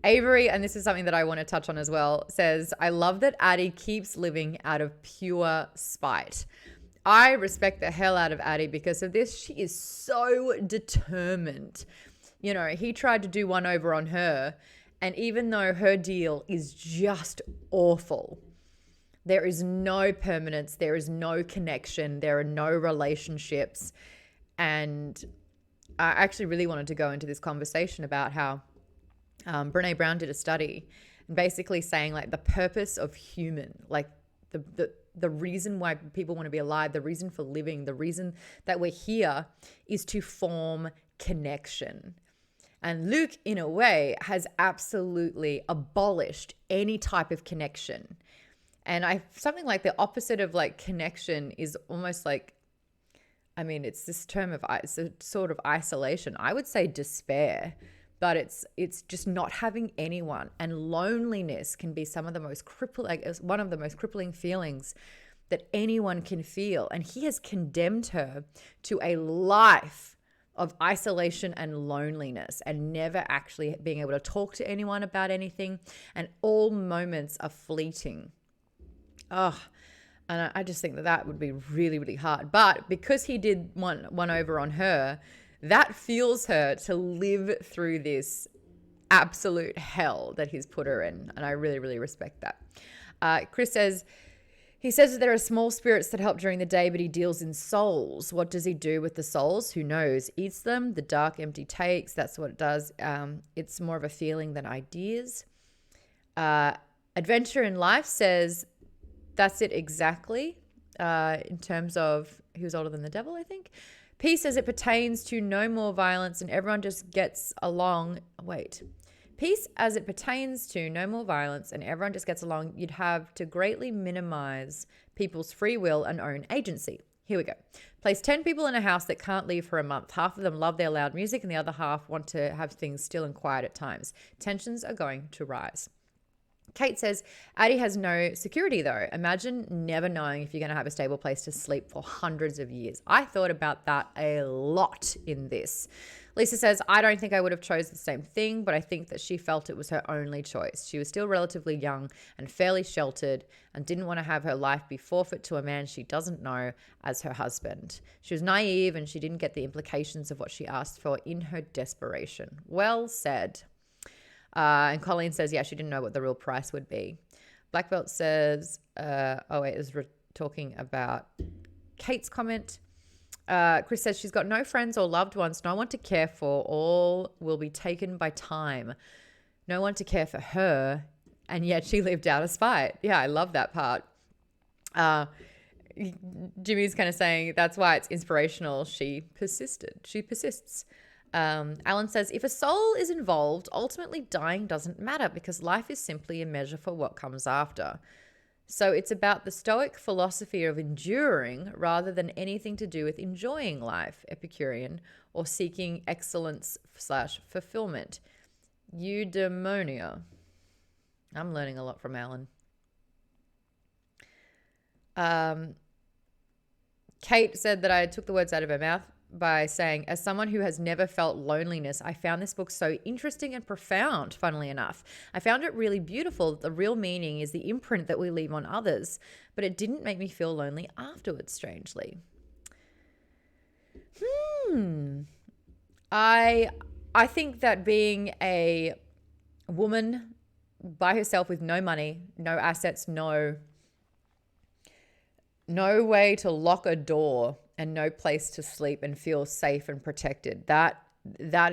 Avery, and this is something that I want to touch on as well, says, I love that Addie keeps living out of pure spite. I respect the hell out of Addie because of this. She is so determined. He tried to do one over on her, and even though her deal is just awful, there is no permanence, there is no connection, there are no relationships. And I actually really wanted to go into this conversation about how Brene Brown did a study, and basically saying like the purpose of human, like the reason why people want to be alive, the reason for living, the reason that we're here is to form connection. And Luke, in a way, has absolutely abolished any type of connection. And something like the opposite of like connection is almost like, it's this term of, it's a sort of isolation. I would say despair, but it's just not having anyone. And loneliness can be one of the most crippling feelings that anyone can feel. And he has condemned her to a life of isolation and loneliness, and never actually being able to talk to anyone about anything. And all moments are fleeting. Oh, and I just think that would be really, really hard. But because he did one over on her, that fuels her to live through this absolute hell that he's put her in. And I really, really respect that. Chris says, he says that there are small spirits that help during the day, but he deals in souls. What does he do with the souls? Who knows? Eats them. The dark, empty takes. That's what it does. It's more of a feeling than ideas. Adventure in Life says, that's it exactly, in terms of he was older than the devil, I think. Peace as it pertains to no more violence and everyone just gets along. Peace as it pertains to no more violence and everyone just gets along. You'd have to greatly minimize people's free will and own agency. Here we go. Place 10 people in a house that can't leave for a month. Half of them love their loud music and the other half want to have things still and quiet at times. Tensions are going to rise. Kate says, Addie has no security though. Imagine never knowing if you're going to have a stable place to sleep for hundreds of years. I thought about that a lot in this. Lisa says, I don't think I would have chose the same thing, but I think that she felt it was her only choice. She was still relatively young and fairly sheltered and didn't want to have her life be forfeit to a man she doesn't know as her husband. She was naive and she didn't get the implications of what she asked for in her desperation. Well said. And Colleen says, yeah, she didn't know what the real price would be. Black Belt says, it was talking about Kate's comment. Chris says she's got no friends or loved ones, no one to care for. All will be taken by time. No one to care for her, and yet she lived out of spite. Yeah, I love that part. Jimmy's kind of saying that's why it's inspirational. She persisted. She persists. Alan says, if a soul is involved, ultimately dying doesn't matter because life is simply a measure for what comes after. So it's about the Stoic philosophy of enduring rather than anything to do with enjoying life, Epicurean, or seeking excellence / fulfillment. Eudaimonia. I'm learning a lot from Alan. Kate said that I took the words out of her mouth by saying, as someone who has never felt loneliness, I found this book so interesting and profound, funnily enough. I found it really beautiful. The real meaning is the imprint that we leave on others, but it didn't make me feel lonely afterwards, strangely. I think that being a woman by herself with no money, no assets, no way to lock a door and no place to sleep and feel safe and protected. That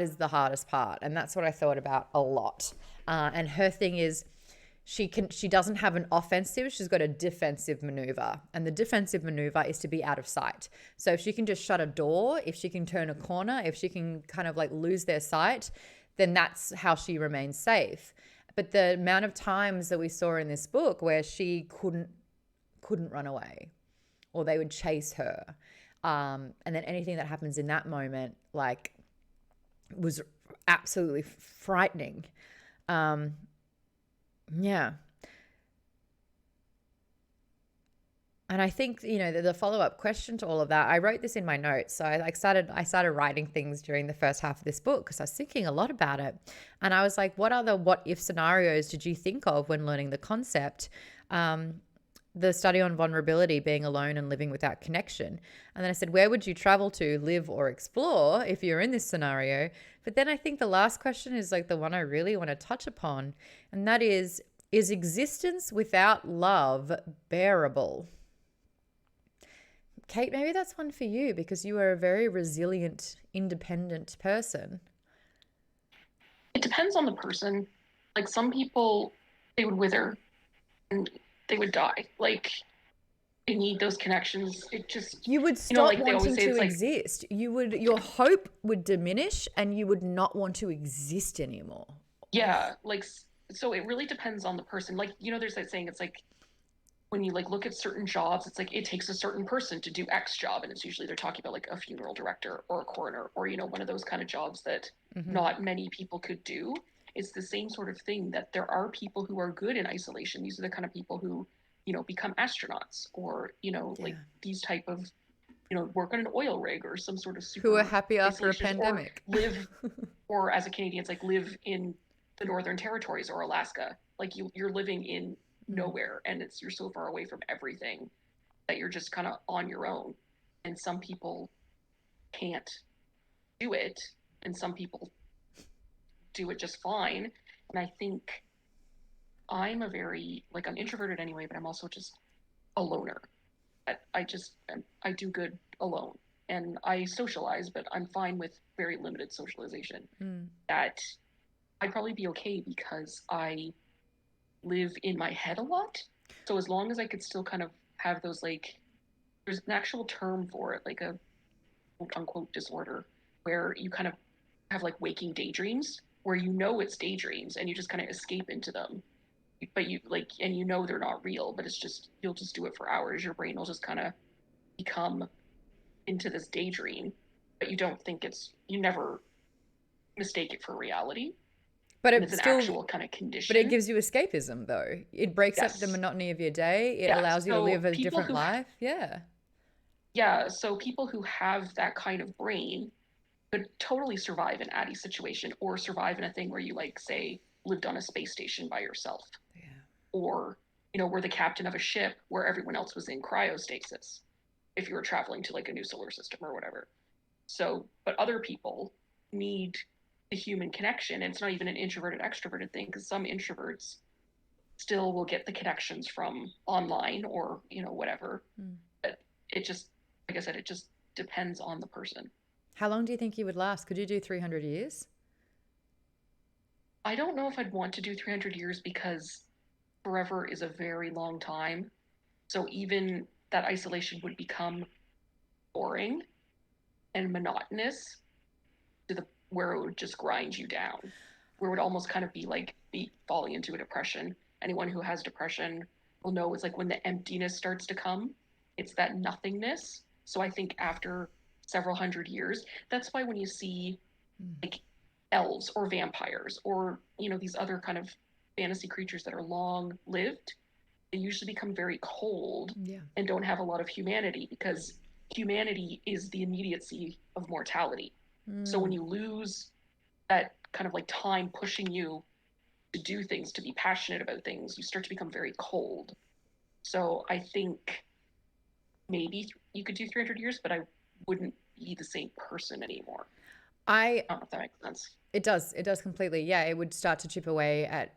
is the hardest part. And that's what I thought about a lot. And her thing is she doesn't have an offensive, she's got a defensive maneuver. And the defensive maneuver is to be out of sight. So if she can just shut a door, if she can turn a corner, if she can kind of like lose their sight, then that's how she remains safe. But the amount of times that we saw in this book where she couldn't run away, or they would chase her. And then anything that happens in that moment, like, was absolutely frightening. Yeah. And I think, the follow-up question to all of that, I wrote this in my notes. So I started writing things during the first half of this book because I was thinking a lot about it. And I was like, what other what-if scenarios did you think of when learning the concept? The study on vulnerability, being alone and living without connection. And then I said, where would you travel to, live, or explore if you're in this scenario? But then I think the last question is like the one I really want to touch upon. And that is existence without love bearable? Kate, maybe that's one for you because you are a very resilient, independent person.
It depends on the person. Like some people, they would wither and they would die. Like they need those connections. It just
you would stop wanting to exist. Your hope would diminish and you would not want to exist anymore.
Yeah, like so it really depends on the person. Like, there's that saying, it's like when you like look at certain jobs, it's like it takes a certain person to do X job, and it's usually they're talking about like a funeral director or a coroner or one of those kind of jobs that not many people could do. It's the same sort of thing, that there are people who are good in isolation. These are the kind of people who, become astronauts or, like these type of, work on an oil rig or some sort of super.
Who are happy after a pandemic.
Or live, or as a Canadian, it's like live in the Northern Territories or Alaska. Like you're living in nowhere and you're so far away from everything that you're just kind of on your own. And some people can't do it. And some people do it just fine. And I think I'm I'm introverted anyway, but I'm also just a loner. I do good alone, and I socialize, but I'm fine with very limited socialization. That I'd probably be okay because I live in my head a lot. So as long as I could still kind of have those, like, there's an actual term for it, like a quote unquote disorder, where you kind of have like waking daydreams, where it's daydreams and you just kind of escape into them, but and they're not real, but it's just, you'll just do it for hours. Your brain will just kind of become into this daydream, but you don't think you never mistake it for reality. But it's still an actual kind of condition.
But it gives you escapism, though. It breaks up the monotony of your day. It allows you to live a different life. Yeah.
Yeah. So people who have that kind of brain could totally survive an Addie situation, or survive in a thing where you, like, say, lived on a space station by yourself. Yeah. Or, were the captain of a ship where everyone else was in cryostasis if you were traveling to like a new solar system or whatever. So, but other people need the human connection. And it's not even an introverted extroverted thing, because some introverts still will get the connections from online or, whatever. But it just, like I said, it just depends on the person.
How long do you think you would last? Could you do 300 years?
I don't know if I'd want to do 300 years, because forever is a very long time. So even that isolation would become boring and monotonous to where it would just grind you down, where it would almost kind of be like falling into a depression. Anyone who has depression you'll know it's like when the emptiness starts to come, it's that nothingness. So I think after several hundred years, that's why when you see like elves or vampires or, you know, these other kind of fantasy creatures that are long lived, they usually become very cold and don't have a lot of humanity, because humanity is the immediacy of mortality. So when you lose that kind of like time pushing you to do things, to be passionate about things, you start to become very cold. So I think maybe you could do 300 years, but I wouldn't be the same person anymore. I don't know if that makes sense.
It does completely. Yeah, it would start to chip away at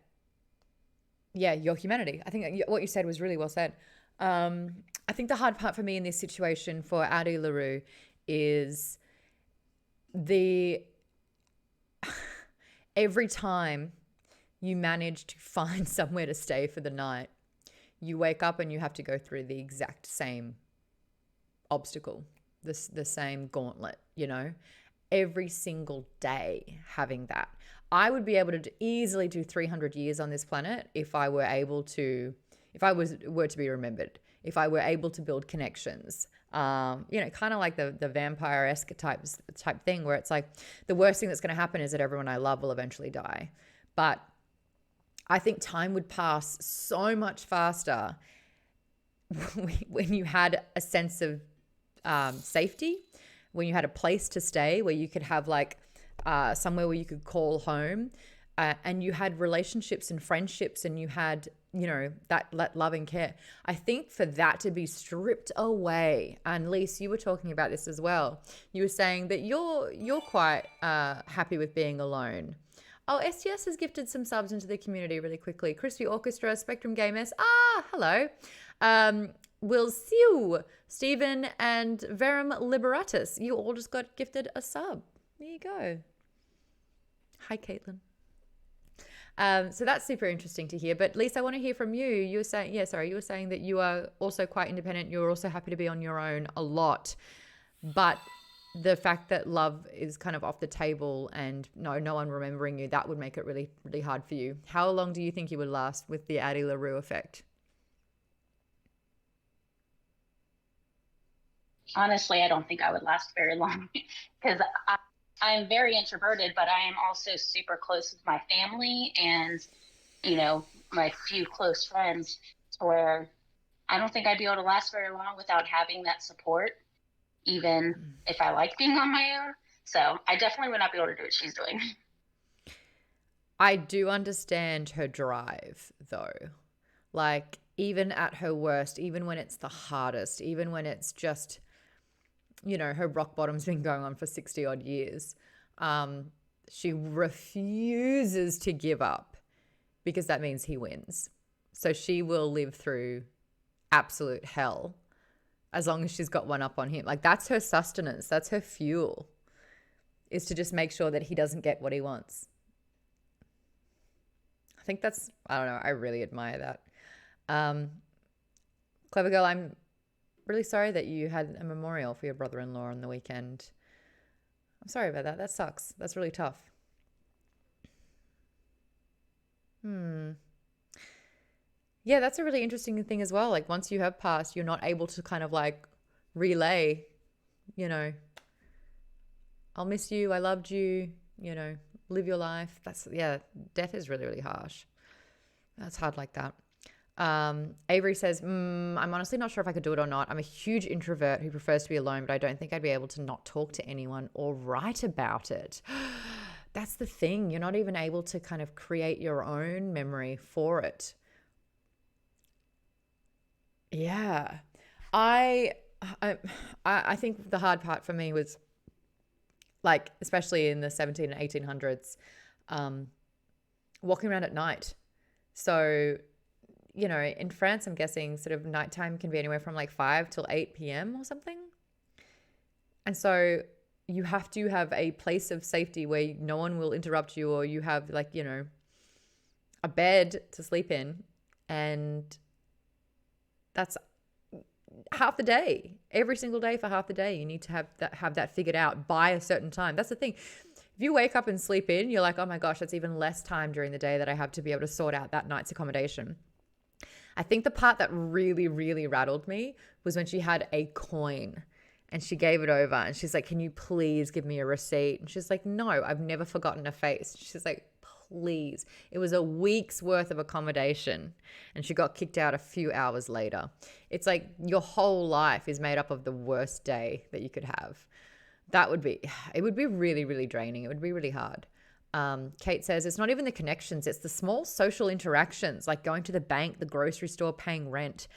your humanity. I think what you said was really well said. I think the hard part for me in this situation for Addie LaRue is every time you manage to find somewhere to stay for the night, you wake up and you have to go through the exact same obstacle, the same gauntlet, you know, every single day having that. I would be able to easily do 300 years on this planet if I were able to, if I were to be remembered, if I were able to build connections, you know, kind of like the vampire-esque type thing where it's like the worst thing that's going to happen is that everyone I love will eventually die. But I think time would pass so much faster when you had a sense of safety, when you had a place to stay, where you could have like somewhere where you could call home, and you had relationships and friendships, and you had, you know, that love and care. I think for that to be stripped away, and Lise, you were talking about this as well. You were saying that you're quite happy with being alone. Oh, STS has gifted some subs into the community really quickly. Crispy Orchestra, Spectrum Gamers. Hello. Will Siu, Stephen, and Verum Liberatus. You all just got gifted a sub. There you go. Hi, Caitlin. So that's super interesting to hear. But Lisa, I want to hear from you. You were saying, you were saying that you are also quite independent. You're also happy to be on your own a lot. But the fact that love is kind of off the table and no one remembering you, that would make it really, really hard for you. How long do you think you would last with the Addie LaRue effect?
Honestly, I don't think I would last very long because I'm very introverted, but I am also super close with my family and, you know, my few close friends, to where I don't think I'd be able to last very long without having that support, even if I like being on my own. So I definitely would not be able to do what she's doing.
I do understand her drive, though. Like, even at her worst, even when it's the hardest, even when it's just, you know, her rock bottom's been going on for 60 odd years, she refuses to give up because that means he wins. So she will live through absolute hell as long as she's got one up on him. Like, that's her sustenance. That's her fuel, is to just make sure that he doesn't get what he wants. I think that's, I don't know, I really admire that. Clever girl, I'm really sorry that you had a memorial for your brother-in-law on the weekend. I'm sorry about that. That sucks. That's really tough. Yeah, that's a really interesting thing as well. Like, once you have passed, you're not able to kind of like relay, you know, I'll miss you, I loved you, you know, live your life. That's, yeah, death is really, really harsh. That's hard like that. Avery says, I'm honestly not sure if I could do it or not. I'm a huge introvert who prefers to be alone, but I don't think I'd be able to not talk to anyone or write about it. That's the thing. You're not even able to kind of create your own memory for it. Yeah. I think the hard part for me was, like, especially in the 17 and 1800s, walking around at night. So, you know, in France, I'm guessing sort of nighttime can be anywhere from like 5 till 8 p.m. or something. And so you have to have a place of safety where no one will interrupt you, or you have, like, you know, a bed to sleep in, and that's half the day. Every single day for half the day, you need to have that figured out by a certain time. That's the thing. If you wake up and sleep in, you're like, oh my gosh, that's even less time during the day that I have to be able to sort out that night's accommodation. I think the part that really, really rattled me was when she had a coin and she gave it over and she's like, can you please give me a receipt? And she's like, no, I've never forgotten a face. She's like, please. It was a week's worth of accommodation and she got kicked out a few hours later. It's like your whole life is made up of the worst day that you could have. It would be really, really draining. It would be really hard. Kate says, it's not even the connections. It's the small social interactions like going to the bank, the grocery store, paying rent.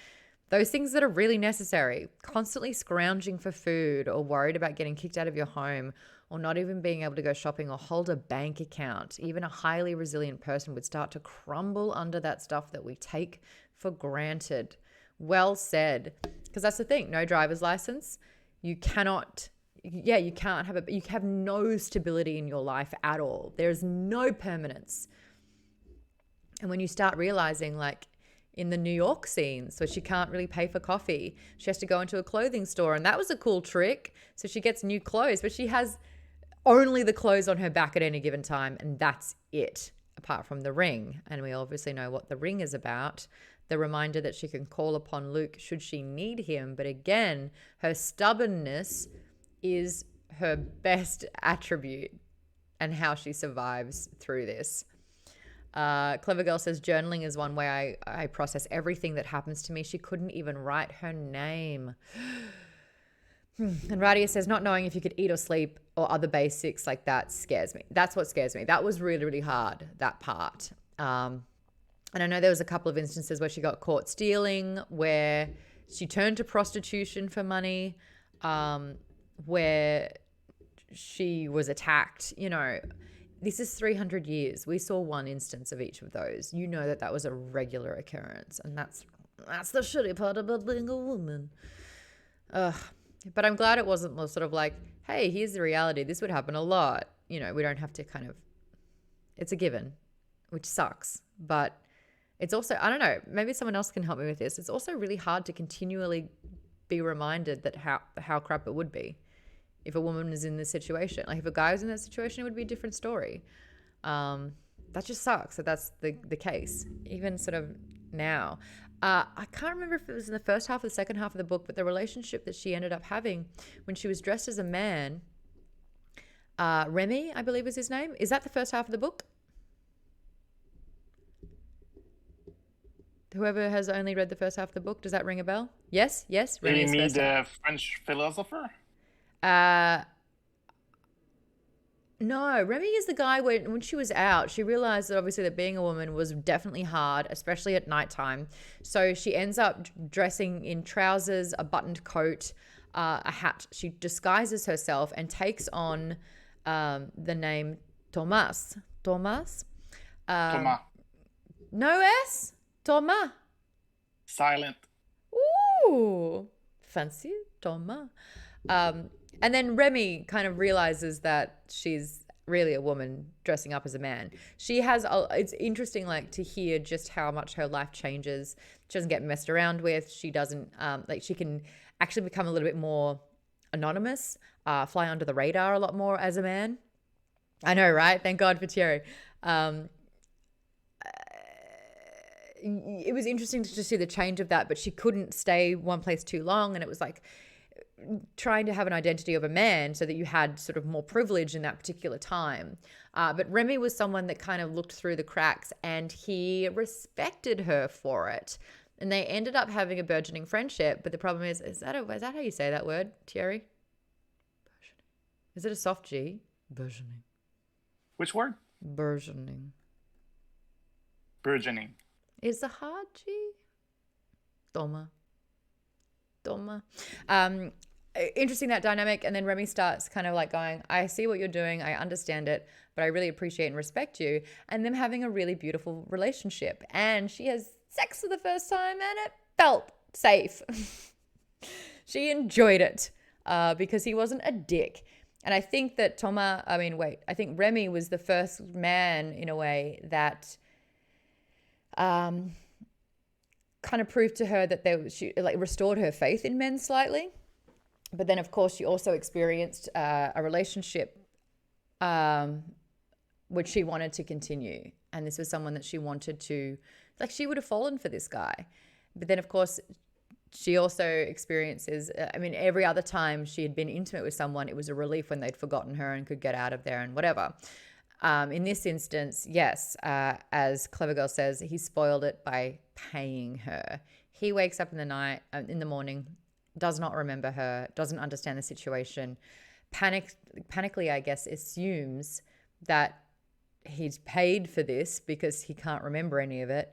Those things that are really necessary, constantly scrounging for food or worried about getting kicked out of your home or not even being able to go shopping or hold a bank account. Even a highly resilient person would start to crumble under that stuff that we take for granted. Well said. Because that's the thing. No driver's license. You can't have no stability in your life at all. There's no permanence. And when you start realizing, like, in the New York scene, so she can't really pay for coffee. She has to go into a clothing store, and that was a cool trick. So she gets new clothes, but she has only the clothes on her back at any given time, and that's it, apart from the ring. And we obviously know what the ring is about. The reminder that she can call upon Luke should she need him. But again, her stubbornness is her best attribute and how she survives through this. Clever Girl says, journaling is one way I process everything that happens to me. She couldn't even write her name. And Radia says, not knowing if you could eat or sleep or other basics like that scares me. That's what scares me. That was really, really hard, that part. And I know there was a couple of instances where she got caught stealing, where she turned to prostitution for money, where she was attacked. You know, this is 300 years. We saw one instance of each of those. You know that was a regular occurrence. And that's the shitty part about being a woman. But I'm glad it wasn't sort of like, hey, here's the reality. This would happen a lot. You know, we don't have to it's a given, which sucks. But it's also, I don't know, maybe someone else can help me with this. It's also really hard to continually be reminded that how crap it would be if a woman is in this situation. Like if a guy was in that situation, it would be a different story. That just sucks that that's the case, even sort of now. I can't remember if it was in the first half or the second half of the book, but the relationship that she ended up having when she was dressed as a man, Remy, I believe was his name. Is that the first half of the book? Whoever has only read the first half of the book, does that ring a bell? Yes?
Remy, the French philosopher?
No, Remy is the guy when she was out, she realized that obviously that being a woman was definitely hard, especially at nighttime. So she ends up dressing in trousers, a buttoned coat, a hat. She disguises herself and takes on the name Thomas. Thomas?
Thomas.
No S? Thomas.
Silent.
Ooh, fancy Thomas. And then Remy kind of realizes that she's really a woman dressing up as a man. It's interesting, like, to hear just how much her life changes. She doesn't get messed around with. She doesn't, she can actually become a little bit more anonymous, fly under the radar a lot more as a man. I know, right? Thank God for Thierry. It was interesting to just see the change of that, but she couldn't stay one place too long. And it was like trying to have an identity of a man so that you had sort of more privilege in that particular time. But Remy was someone that kind of looked through the cracks and he respected her for it. And they ended up having a burgeoning friendship. But the problem is that how you say that word, Thierry? Is it a soft G? Burgeoning.
Which word?
Burgeoning.
Burgeoning.
Is a hard G? Doma. Interesting, that dynamic. And then Remy starts kind of like going, I see what you're doing. I understand it, but I really appreciate and respect you. And them having a really beautiful relationship. And she has sex for the first time and it felt safe. She enjoyed it because he wasn't a dick. And I think that I think Remy was the first man in a way that kind of proved to her that she restored her faith in men slightly. But then, of course, she also experienced a relationship which she wanted to continue. And this was someone that she wanted to, she would have fallen for this guy. But then, of course, she also experiences, I mean, every other time she had been intimate with someone, it was a relief when they'd forgotten her and could get out of there and whatever. In this instance, yes, as Clever Girl says, he spoiled it by paying her. He wakes up in the morning, does not remember her, doesn't understand the situation, panically, I guess, assumes that he's paid for this because he can't remember any of it.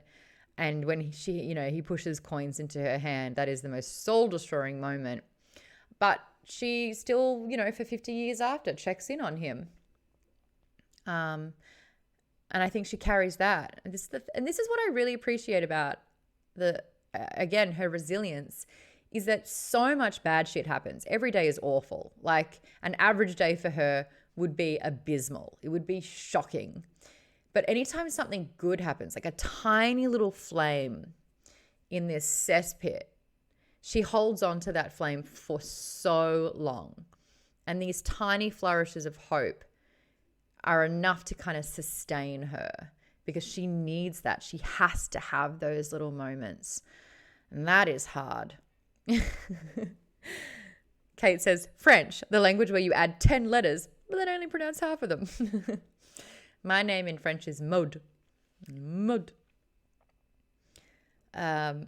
And when he pushes coins into her hand, that is the most soul-destroying moment. But she still, for 50 years after, checks in on him. And I think she carries that. And this is what I really appreciate about her resilience, is that so much bad shit happens. Every day is awful. Like an average day for her would be abysmal. It would be shocking. But anytime something good happens, like a tiny little flame in this cesspit, she holds on to that flame for so long. And these tiny flourishes of hope are enough to kind of sustain her, because she needs that. She has to have those little moments. And that is hard. Kate says, French, the language where you add 10 letters, but then only pronounce half of them. My name in French is Maude. Maude. Kate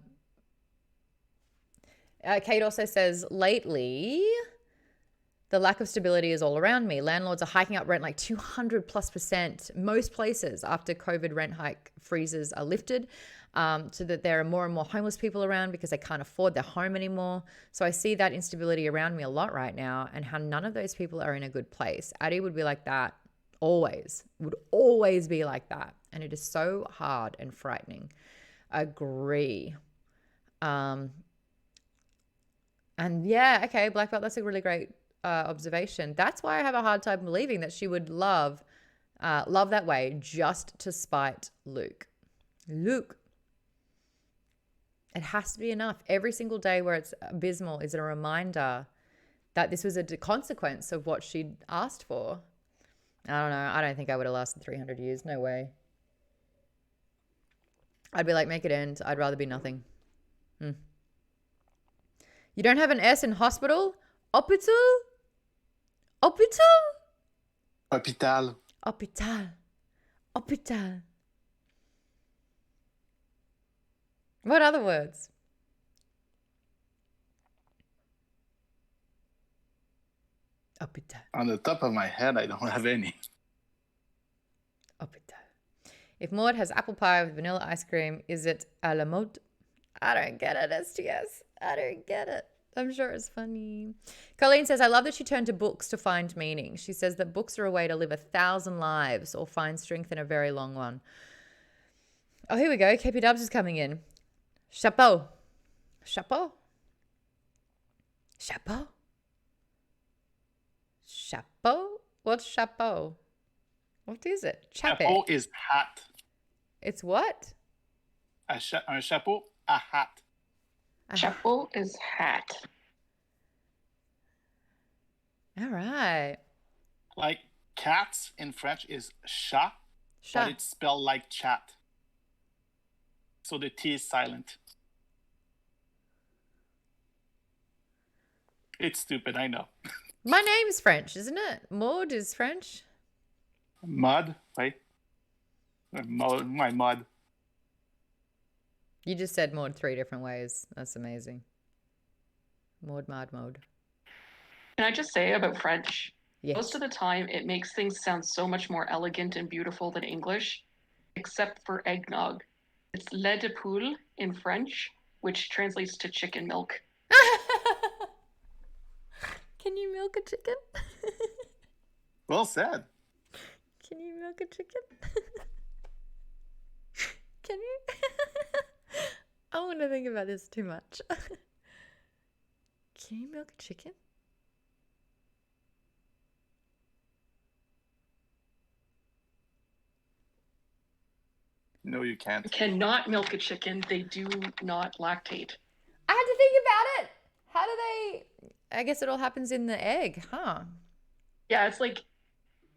also says, lately, the lack of stability is all around me. Landlords are hiking up rent like 200+%, most places, after COVID rent hike freezes are lifted, so that there are more and more homeless people around because they can't afford their home anymore. So I see that instability around me a lot right now, and how none of those people are in a good place. Addie would be like that. Would always be like that. And it is so hard and frightening. Agree. And yeah, okay, Black Belt, that's a really great observation. That's why I have a hard time believing that she would love that way just to spite Luke. It has to be enough. Every single day where it's abysmal is a reminder that this was a consequence of what she'd asked for. I don't know. I don't think I would have lasted 300 years. No way. I'd be like, make it end. I'd rather be nothing. You don't have an S in hospital? Hospital?
Hospital.
What other words? Hospital.
On the top of my head, I don't have any.
Hospital. If Maude has apple pie with vanilla ice cream, is it a la mode? I don't get it, STS. I don't get it. I'm sure it's funny. Colleen says, I love that she turned to books to find meaning. She says that books are a way to live 1,000 lives or find strength in a very long one. Oh, here we go. KP Dubs is coming in. Chapeau. Chapeau? Chapeau? Chapeau? What's chapeau? What is it?
Chapeau is hat.
It's what?
Un chapeau, a hat.
Chapeau is hat.
All right.
Like cats in French is chat, but it's spelled like chat. So the T is silent. It's stupid, I know.
My name is French, isn't it? Maude is French.
Mud, right? My mud.
You just said Maude 3 different ways. That's amazing. Maude.
Can I just say about French?
Yes.
Most of the time, it makes things sound so much more elegant and beautiful than English, except for eggnog. It's lait de poule in French, which translates to chicken milk.
Can you milk a chicken?
Well said.
Can you milk a chicken? Can you? I want to think about this too much. Can you milk a chicken?
No, you can't.
You cannot milk a chicken. They do not lactate.
I had to think about it. How do they? I guess it all happens in the egg, huh?
Yeah, it's like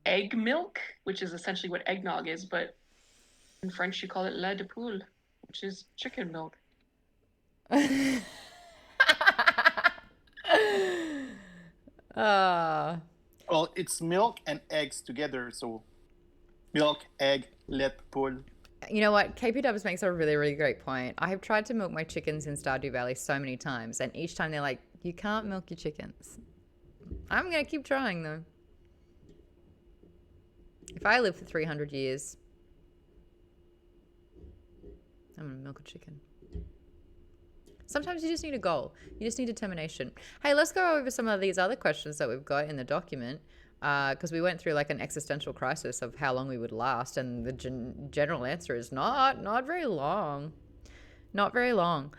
egg milk, which is essentially what eggnog is, but in French you call it lait de poule, which is chicken milk.
Ah.
Well, it's milk and eggs together, so milk, egg, lait, poule.
You know what? KP Dubs makes a really, really great point. I have tried to milk my chickens in Stardew Valley so many times, and each time they're like, you can't milk your chickens. I'm going to keep trying, though. If I live for 300 years, I'm going to milk a chicken. Sometimes you just need a goal. You just need determination. Hey, let's go over some of these other questions that we've got in the document. Because we went through like an existential crisis of how long we would last, and the general answer is not very long. Not very long.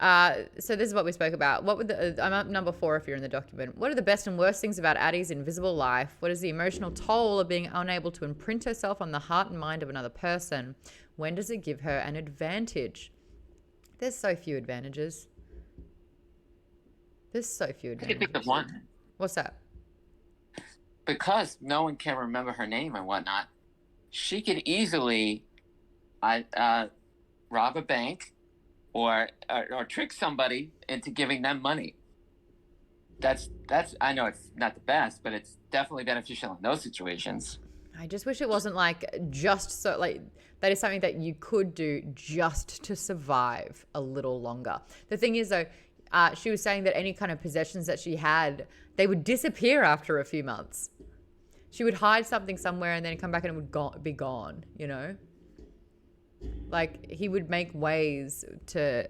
So this is what we spoke about. What would I'm up number 4 if you're in the document. What are the best and worst things about Addie's invisible life? What is the emotional toll of being unable to imprint herself on the heart and mind of another person? When does it give her an advantage? There's so few advantages. There's so few
I
advantages.
can think of one.
What's that?
Because no one can remember her name and whatnot, she could easily rob a bank or trick somebody into giving them money. That's I know it's not the best, but it's definitely beneficial in those situations.
I just wish it wasn't like just so like that is something that you could do just to survive a little longer. The thing is though, she was saying that any kind of possessions that she had, they would disappear after a few months. She would hide something somewhere and then come back and it would be gone, you know? Like, he would make ways to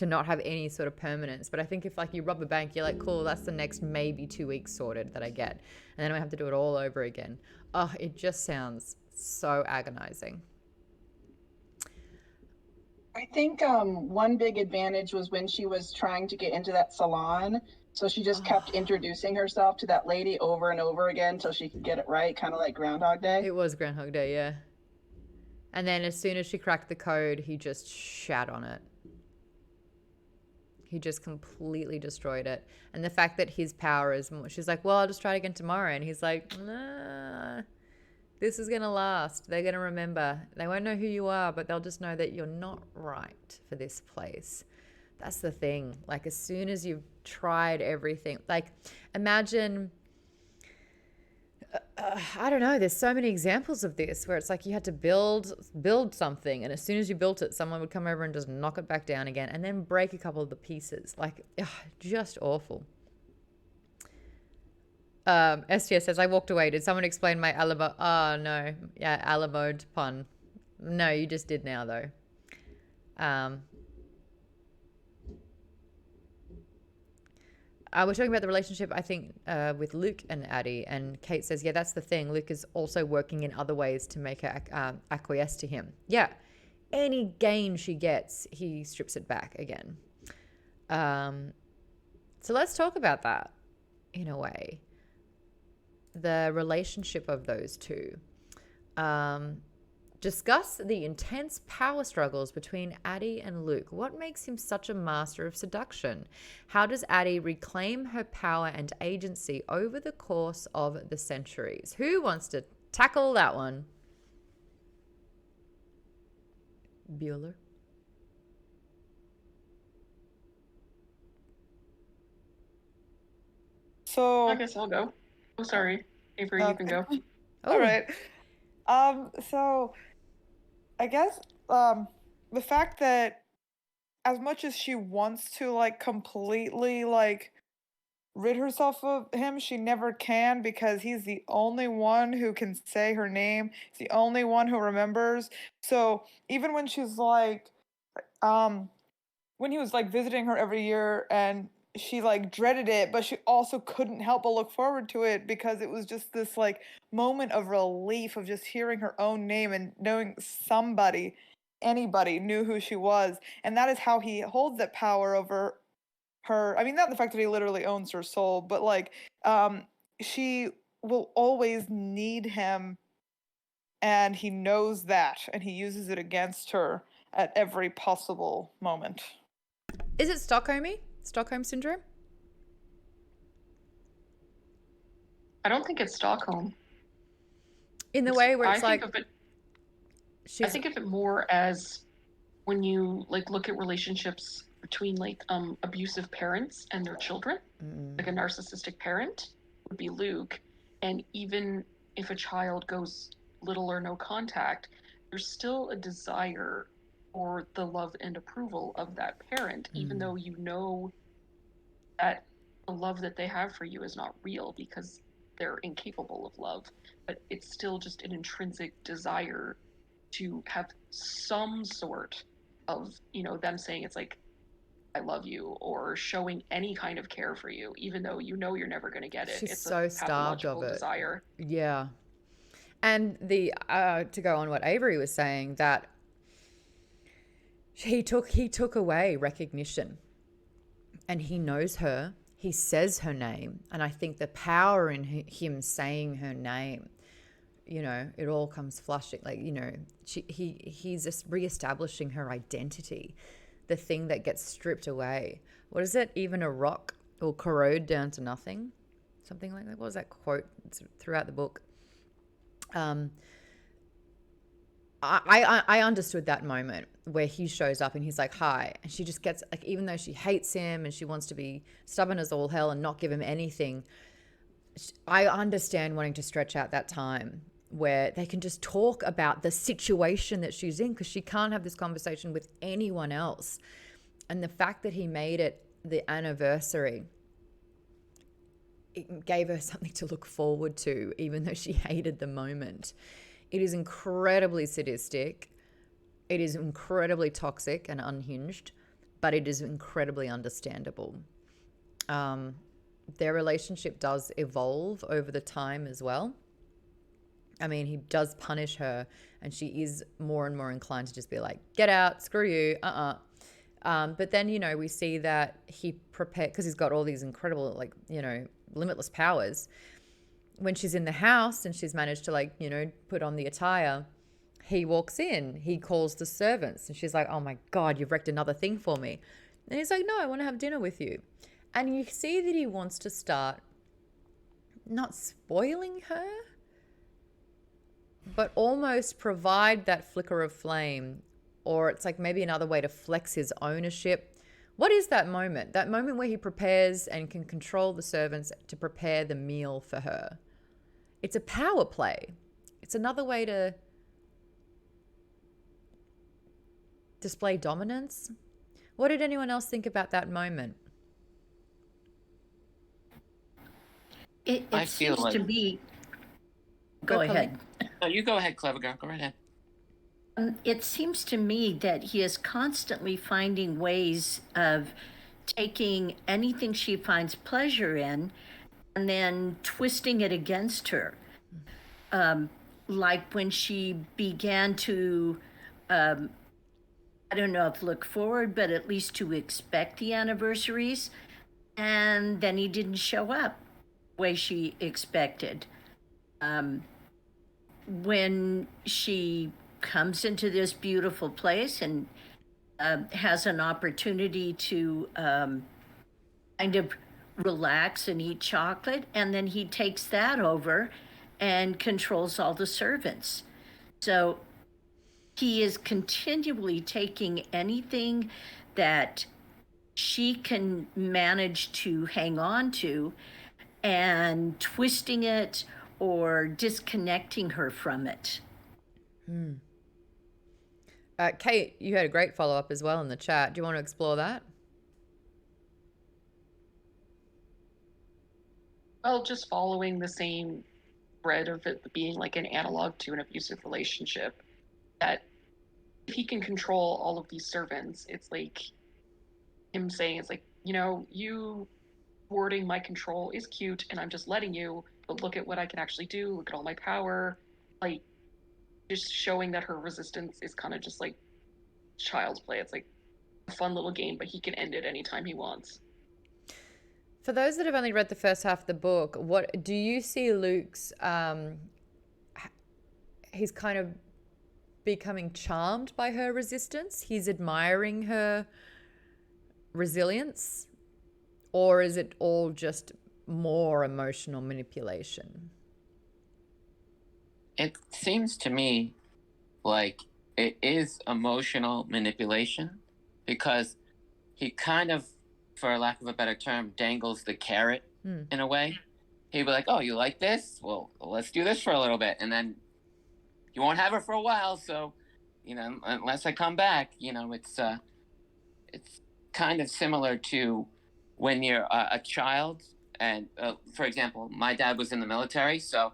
not have any sort of permanence. But I think if, like, you rob a bank, you're like, cool, that's the next maybe 2 weeks sorted that I get. And then I have to do it all over again. Oh, it just sounds so agonizing.
I think one big advantage was when she was trying to get into that salon. So she just kept introducing herself to that lady over and over again until she could get it right, kind of like Groundhog Day.
It was Groundhog Day, yeah. And then as soon as she cracked the code, he just shat on it. He just completely destroyed it. And the fact that his power is more, she's like, well, I'll just try it again tomorrow. And he's like, nah, this is going to last. They're going to remember. They won't know who you are, but they'll just know that you're not right for this place. That's the thing. Like, as soon as you've tried everything, like, imagine, I don't know, there's so many examples of this where it's like you had to build something, and as soon as you built it, someone would come over and just knock it back down again and then break a couple of the pieces. Like, just awful. STS says, I walked away. Did someone explain my Alamo? Oh, no. Yeah, Alamode pun. No, you just did now, though. We're talking about the relationship, I think, with Luke and Addie. And Kate says, yeah, that's the thing. Luke is also working in other ways to make her acquiesce to him. Yeah. Any gain she gets, he strips it back again. So let's talk about that in a way. The relationship of those two. Discuss the intense power struggles between Addie and Luke. What makes him such a master of seduction? How does Addie reclaim her power and agency over the course of the centuries? Who wants to tackle that one? Bueller?
So
I guess I'll go. Oh, sorry. Avery, you can go.
All right. So I guess the fact that as much as she wants to like completely like rid herself of him, she never can, because he's the only one who can say her name. He's the only one who remembers. So even when she's like when he was like visiting her every year and she like dreaded it, but she also couldn't help but look forward to it because it was just this like moment of relief of just hearing her own name and knowing anybody knew who she was. And that is how he holds that power over her. I mean, not the fact that he literally owns her soul, but like she will always need him, and he knows that, and he uses it against her at every possible moment.
Is it Stockholm syndrome?
I don't think it's Stockholm.
In the way where it's
I
like...
I think of it more as when you like look at relationships between like abusive parents and their children. Like a narcissistic parent would be Luke, and even if a child goes little or no contact, there's still a desire for the love and approval of that parent, even though you know that the love that they have for you is not real because they're incapable of love, but it's still just an intrinsic desire to have some sort of, you know, them saying it's like, I love you, or showing any kind of care for you, even though you know you're never going to get it.
She's
It's
so
a
starved of
pathological
it.
desire.
Yeah. And the to go on what Avery was saying, that he took away recognition, and he knows her. He says her name, and I think the power in him saying her name, you know, it all comes flushing. Like, you know, he's just reestablishing her identity, the thing that gets stripped away. What is it? Even a rock will corrode down to nothing, something like that. What was that quote? It's throughout the book. I understood that moment where he shows up and he's like, hi. And she just gets, like, even though she hates him and she wants to be stubborn as all hell and not give him anything, I understand wanting to stretch out that time where they can just talk about the situation that she's in, because she can't have this conversation with anyone else. And the fact that he made it the anniversary, it gave her something to look forward to, even though she hated the moment. It is incredibly sadistic. It is incredibly toxic and unhinged, but it is incredibly understandable. Their relationship does evolve over the time as well. I mean, he does punish her, and she is more and more inclined to just be like, get out, screw you, but then, you know, we see that he prepared, because he's got all these incredible, like, you know, limitless powers. When she's in the house and she's managed to, like, you know, put on the attire, he walks in, he calls the servants, and she's like, oh my God, you've wrecked another thing for me. And he's like, no, I want to have dinner with you. And you see that he wants to start not spoiling her, but almost provide that flicker of flame, or it's like maybe another way to flex his ownership. What is that moment? That moment where he prepares and can control the servants to prepare the meal for her. It's a power play. It's another way to display dominance. What did anyone else think about that moment?
It
I feel
seems
like-
to be. Go ahead.
No, you go ahead, clever girl. Go right ahead.
It seems to me that he is constantly finding ways of taking anything she finds pleasure in and then twisting it against her. Like when she began to, I don't know if look forward, but at least to expect the anniversaries, and then he didn't show up the way she expected. When she comes into this beautiful place and has an opportunity to kind of relax and eat chocolate, and then he takes that over and controls all the servants. So he is continually taking anything that she can manage to hang on to and twisting it or disconnecting her from it.
Kate, you had a great follow-up as well in the chat. Do you want to explore that?
Well, just following the same thread of it being like an analog to an abusive relationship, that if he can control all of these servants, it's like him saying, it's like, you know, you thwarting my control is cute and I'm just letting you, but look at what I can actually do. Look at all my power. Like, just showing that her resistance is kind of just like child's play. It's like a fun little game, but he can end it anytime he wants.
For those that have only read the first half of the book, what do you see Luke's, he's kind of becoming charmed by her resistance? He's admiring her resilience? Or is it all just more emotional manipulation?
It seems to me like it is emotional manipulation, because he kind of, for lack of a better term, dangles the carrot in a way. He'd be like, "Oh, you like this? Well, let's do this for a little bit, and then you won't have her for a while. So, unless I come back, it's kind of similar to when you're a child. And for example, my dad was in the military, so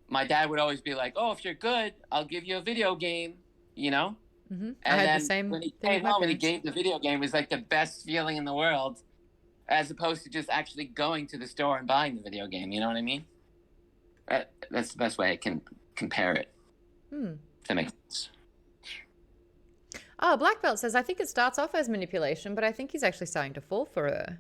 my dad would always be like, "Oh, if you're good, I'll give you a video game,"
Mm-hmm.
And
I had
then
the same
when he
thing with
came
my
home and he
parents.
gave the video game, it was like the best feeling in the world, as opposed to just actually going to the store and buying the video game. You know what I mean? That's the best way I can compare it. If that makes sense.
Oh, Black Belt says, I think it starts off as manipulation, but I think he's actually starting to fall for her.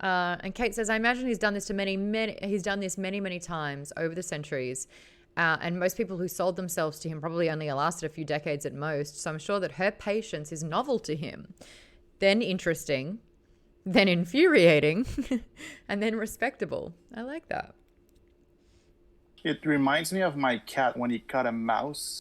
And Kate says, I imagine he's done this many times over the centuries. And most people who sold themselves to him probably only lasted a few decades at most. So I'm sure that her patience is novel to him, then interesting, then infuriating, and then respectable. I like that.
It reminds me of my cat when he caught a mouse.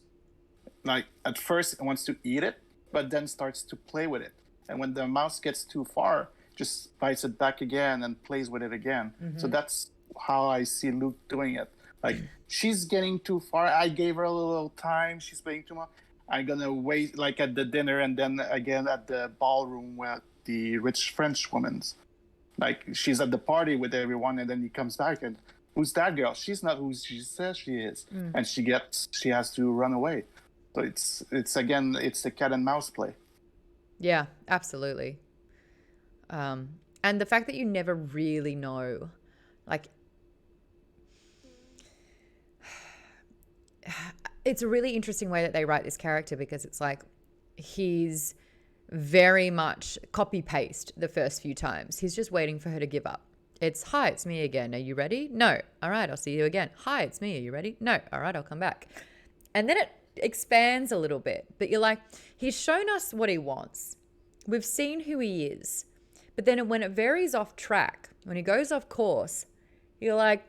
Like, at first it wants to eat it, but then starts to play with it. And when the mouse gets too far, just bites it back again and plays with it again.
Mm-hmm.
So that's how I see Luke doing it. Like, she's getting too far. I gave her a little time. She's playing too much. I'm going to wait, like, at the dinner and then again at the ballroom with the rich French women's. Like, she's at the party with everyone, and then he comes back and, who's that girl? She's not who she says she is. And she has to run away. So it's the cat and mouse play.
Yeah, absolutely. And the fact that you never really know, like, it's a really interesting way that they write this character, because it's like he's very much copy paste the first few times. He's just waiting for her to give up. It's, hi, it's me again. Are you ready? No. All right, I'll see you again. Hi, it's me. Are you ready? No. All right, I'll come back. And then it expands a little bit, but you're like, he's shown us what he wants. We've seen who he is. But then when it varies off track, when he goes off course, you're like,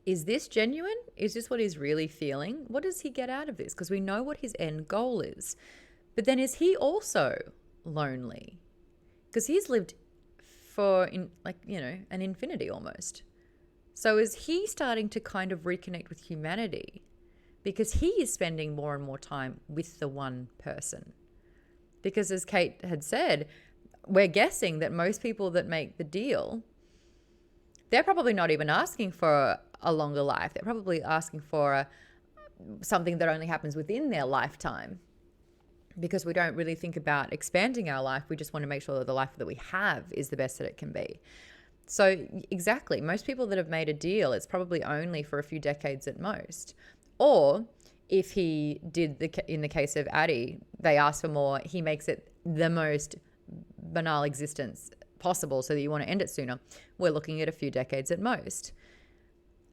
is this genuine? Is this what he's really feeling? What does he get out of this? Because we know what his end goal is. But then is he also lonely? Because he's lived for an infinity almost. So is he starting to kind of reconnect with humanity? Because he is spending more and more time with the one person. Because as Kate had said, we're guessing that most people that make the deal, they're probably not even asking for a longer life. They're probably asking for something that only happens within their lifetime. Because we don't really think about expanding our life. We just want to make sure that the life that we have is the best that it can be. So exactly, most people that have made a deal, it's probably only for a few decades at most. Or if he did, in the case of Addie, they ask for more, he makes it the most banal existence possible so that you want to end it sooner. We're looking at a few decades at most.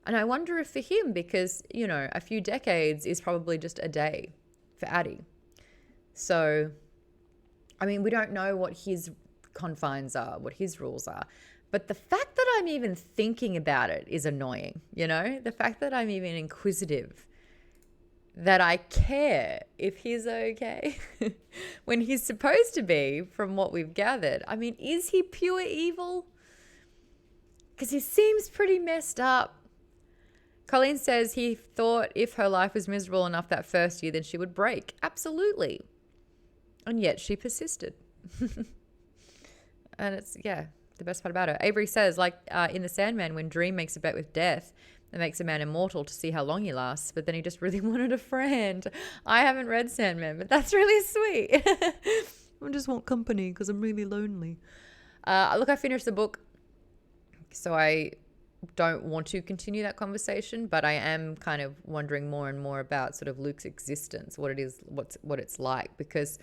And I wonder if for him, because, a few decades is probably just a day for Addie. So, I mean, we don't know what his confines are, what his rules are. But the fact that I'm even thinking about it is annoying, The fact that I'm even inquisitive, that I care if he's okay when he's supposed to be, from what we've gathered. I mean, is he pure evil? Because he seems pretty messed up. Colleen says he thought if her life was miserable enough that first year, then she would break. Absolutely. And yet she persisted. And it's, the best part about it. Avery says, like in The Sandman, when Dream makes a bet with death, it makes a man immortal to see how long he lasts, but then he just really wanted a friend. I haven't read Sandman, but that's really sweet. I just want company because I'm really lonely. Look, I finished the book, so I don't want to continue that conversation, but I am kind of wondering more and more about sort of Luke's existence, what it is, what it's like, because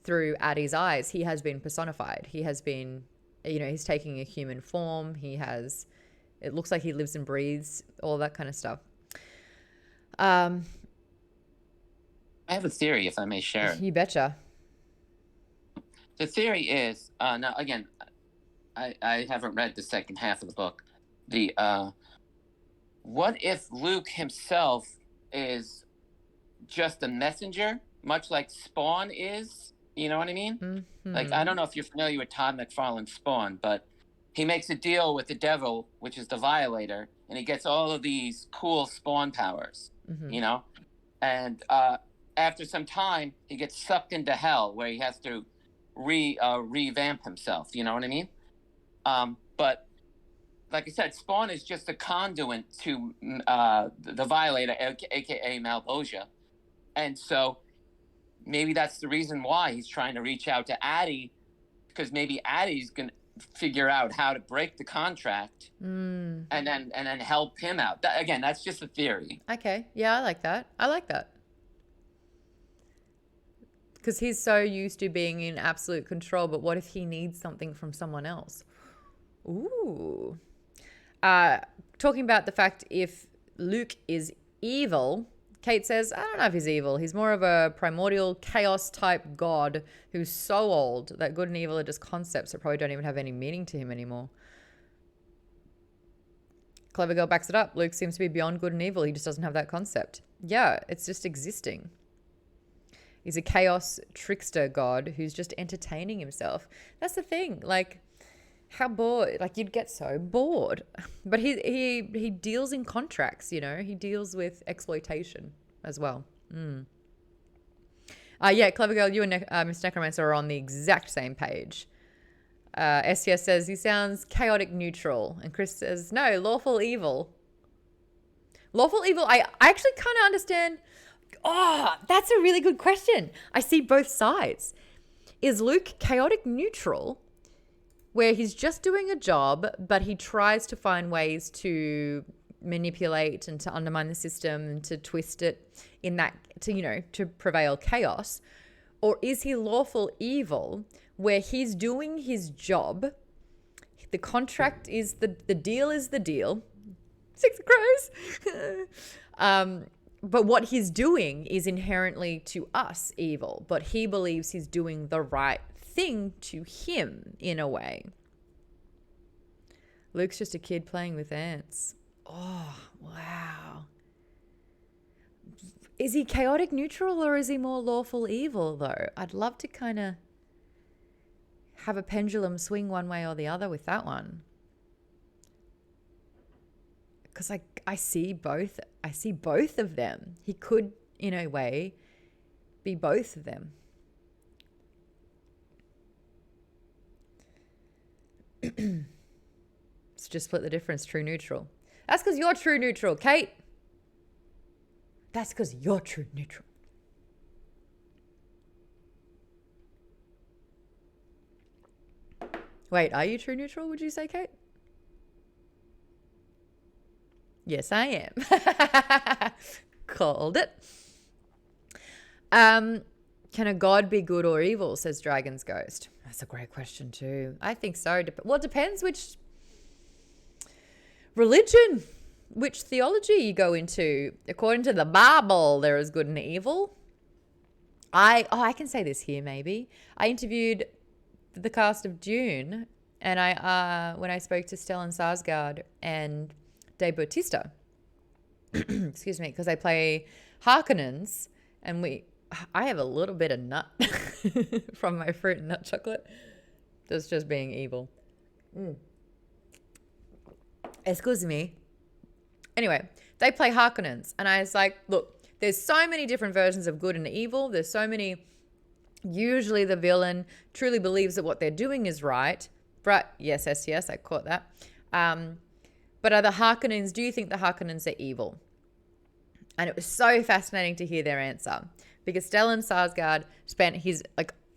through Addie's eyes, he has been personified. He has been, he's taking a human form. It looks like he lives and breathes, all that kind of stuff.
I have a theory, if I may share it.
You betcha.
The theory is, now again, I haven't read the second half of the book. What if Luke himself is just a messenger, much like Spawn is, You know what I mean?
Mm-hmm.
Like, I don't know if you're familiar with Todd McFarlane's Spawn, but he makes a deal with the devil, which is the Violator, and he gets all of these cool Spawn powers,
Mm-hmm.
you know? And after some time, he gets sucked into hell, where he has to revamp himself. You know what I mean? But like I said, Spawn is just a conduit to the Violator, aka Malvosia, and so maybe that's the reason why he's trying to reach out to Addie, because maybe Addie's gonna figure out how to break the contract and then help him out. Again, that's just a theory.
Okay. Yeah, I like that. Because he's so used to being in absolute control, but what if he needs something from someone else? Ooh. Talking about the fact if Luke is evil, Kate says, I don't know if he's evil. He's more of a primordial chaos type god who's so old that good and evil are just concepts that probably don't even have any meaning to him anymore. Clever Girl backs it up. Luke seems to be beyond good and evil. He just doesn't have that concept. Yeah, it's just existing. He's a chaos trickster god who's just entertaining himself. That's the thing. Like, how bored? Like, you'd get so bored. But he deals in contracts, you know. He deals with exploitation as well. Yeah, Clever Girl, you and Mr. Necromancer are on the exact same page. STS says, he sounds chaotic neutral. And Chris says, no, lawful evil. Lawful evil, I actually kind of understand. Oh, that's a really good question. I see both sides. Is Luke chaotic neutral, where he's just doing a job, but he tries to find ways to manipulate and to undermine the system and to twist it in that, to, you know, to prevail chaos? Or is he lawful evil, where he's doing his job, the contract is the deal is the deal, 6 crows, but what he's doing is inherently to us evil, but he believes he's doing the right thing to him in a way. Luke's just a kid playing with ants. Oh, wow. Is he chaotic neutral or is he more lawful evil, though? I'd love to kind of have a pendulum swing one way or the other with that one. Because I see both. I see both of them. He could, in a way, be both of them. Let's just split the difference, true neutral. That's because you're true neutral, Kate. That's because you're true neutral. Wait, are you true neutral, would you say, Kate? Yes, I am. Called it. Can a god be good or evil, says Dragon's Ghost. That's a great question too. I think so. Well, it depends which religion, which theology you go into. According to the Bible, there is good and evil. I can say this here maybe. I interviewed the cast of Dune, and when I spoke to Stellan Skarsgård and Dave Bautista, excuse me, because I play Harkonnens, and I have a little bit of nut from my fruit and nut chocolate. That's just being evil. Excuse me. Anyway, they play Harkonnens, and I was like, look, there's so many different versions of good and evil. There's so many. Usually the villain truly believes that what they're doing is right. But yes, I caught that. But are the Harkonnens, do you think the Harkonnens are evil? And it was so fascinating to hear their answer, because Stellan Skarsgård spent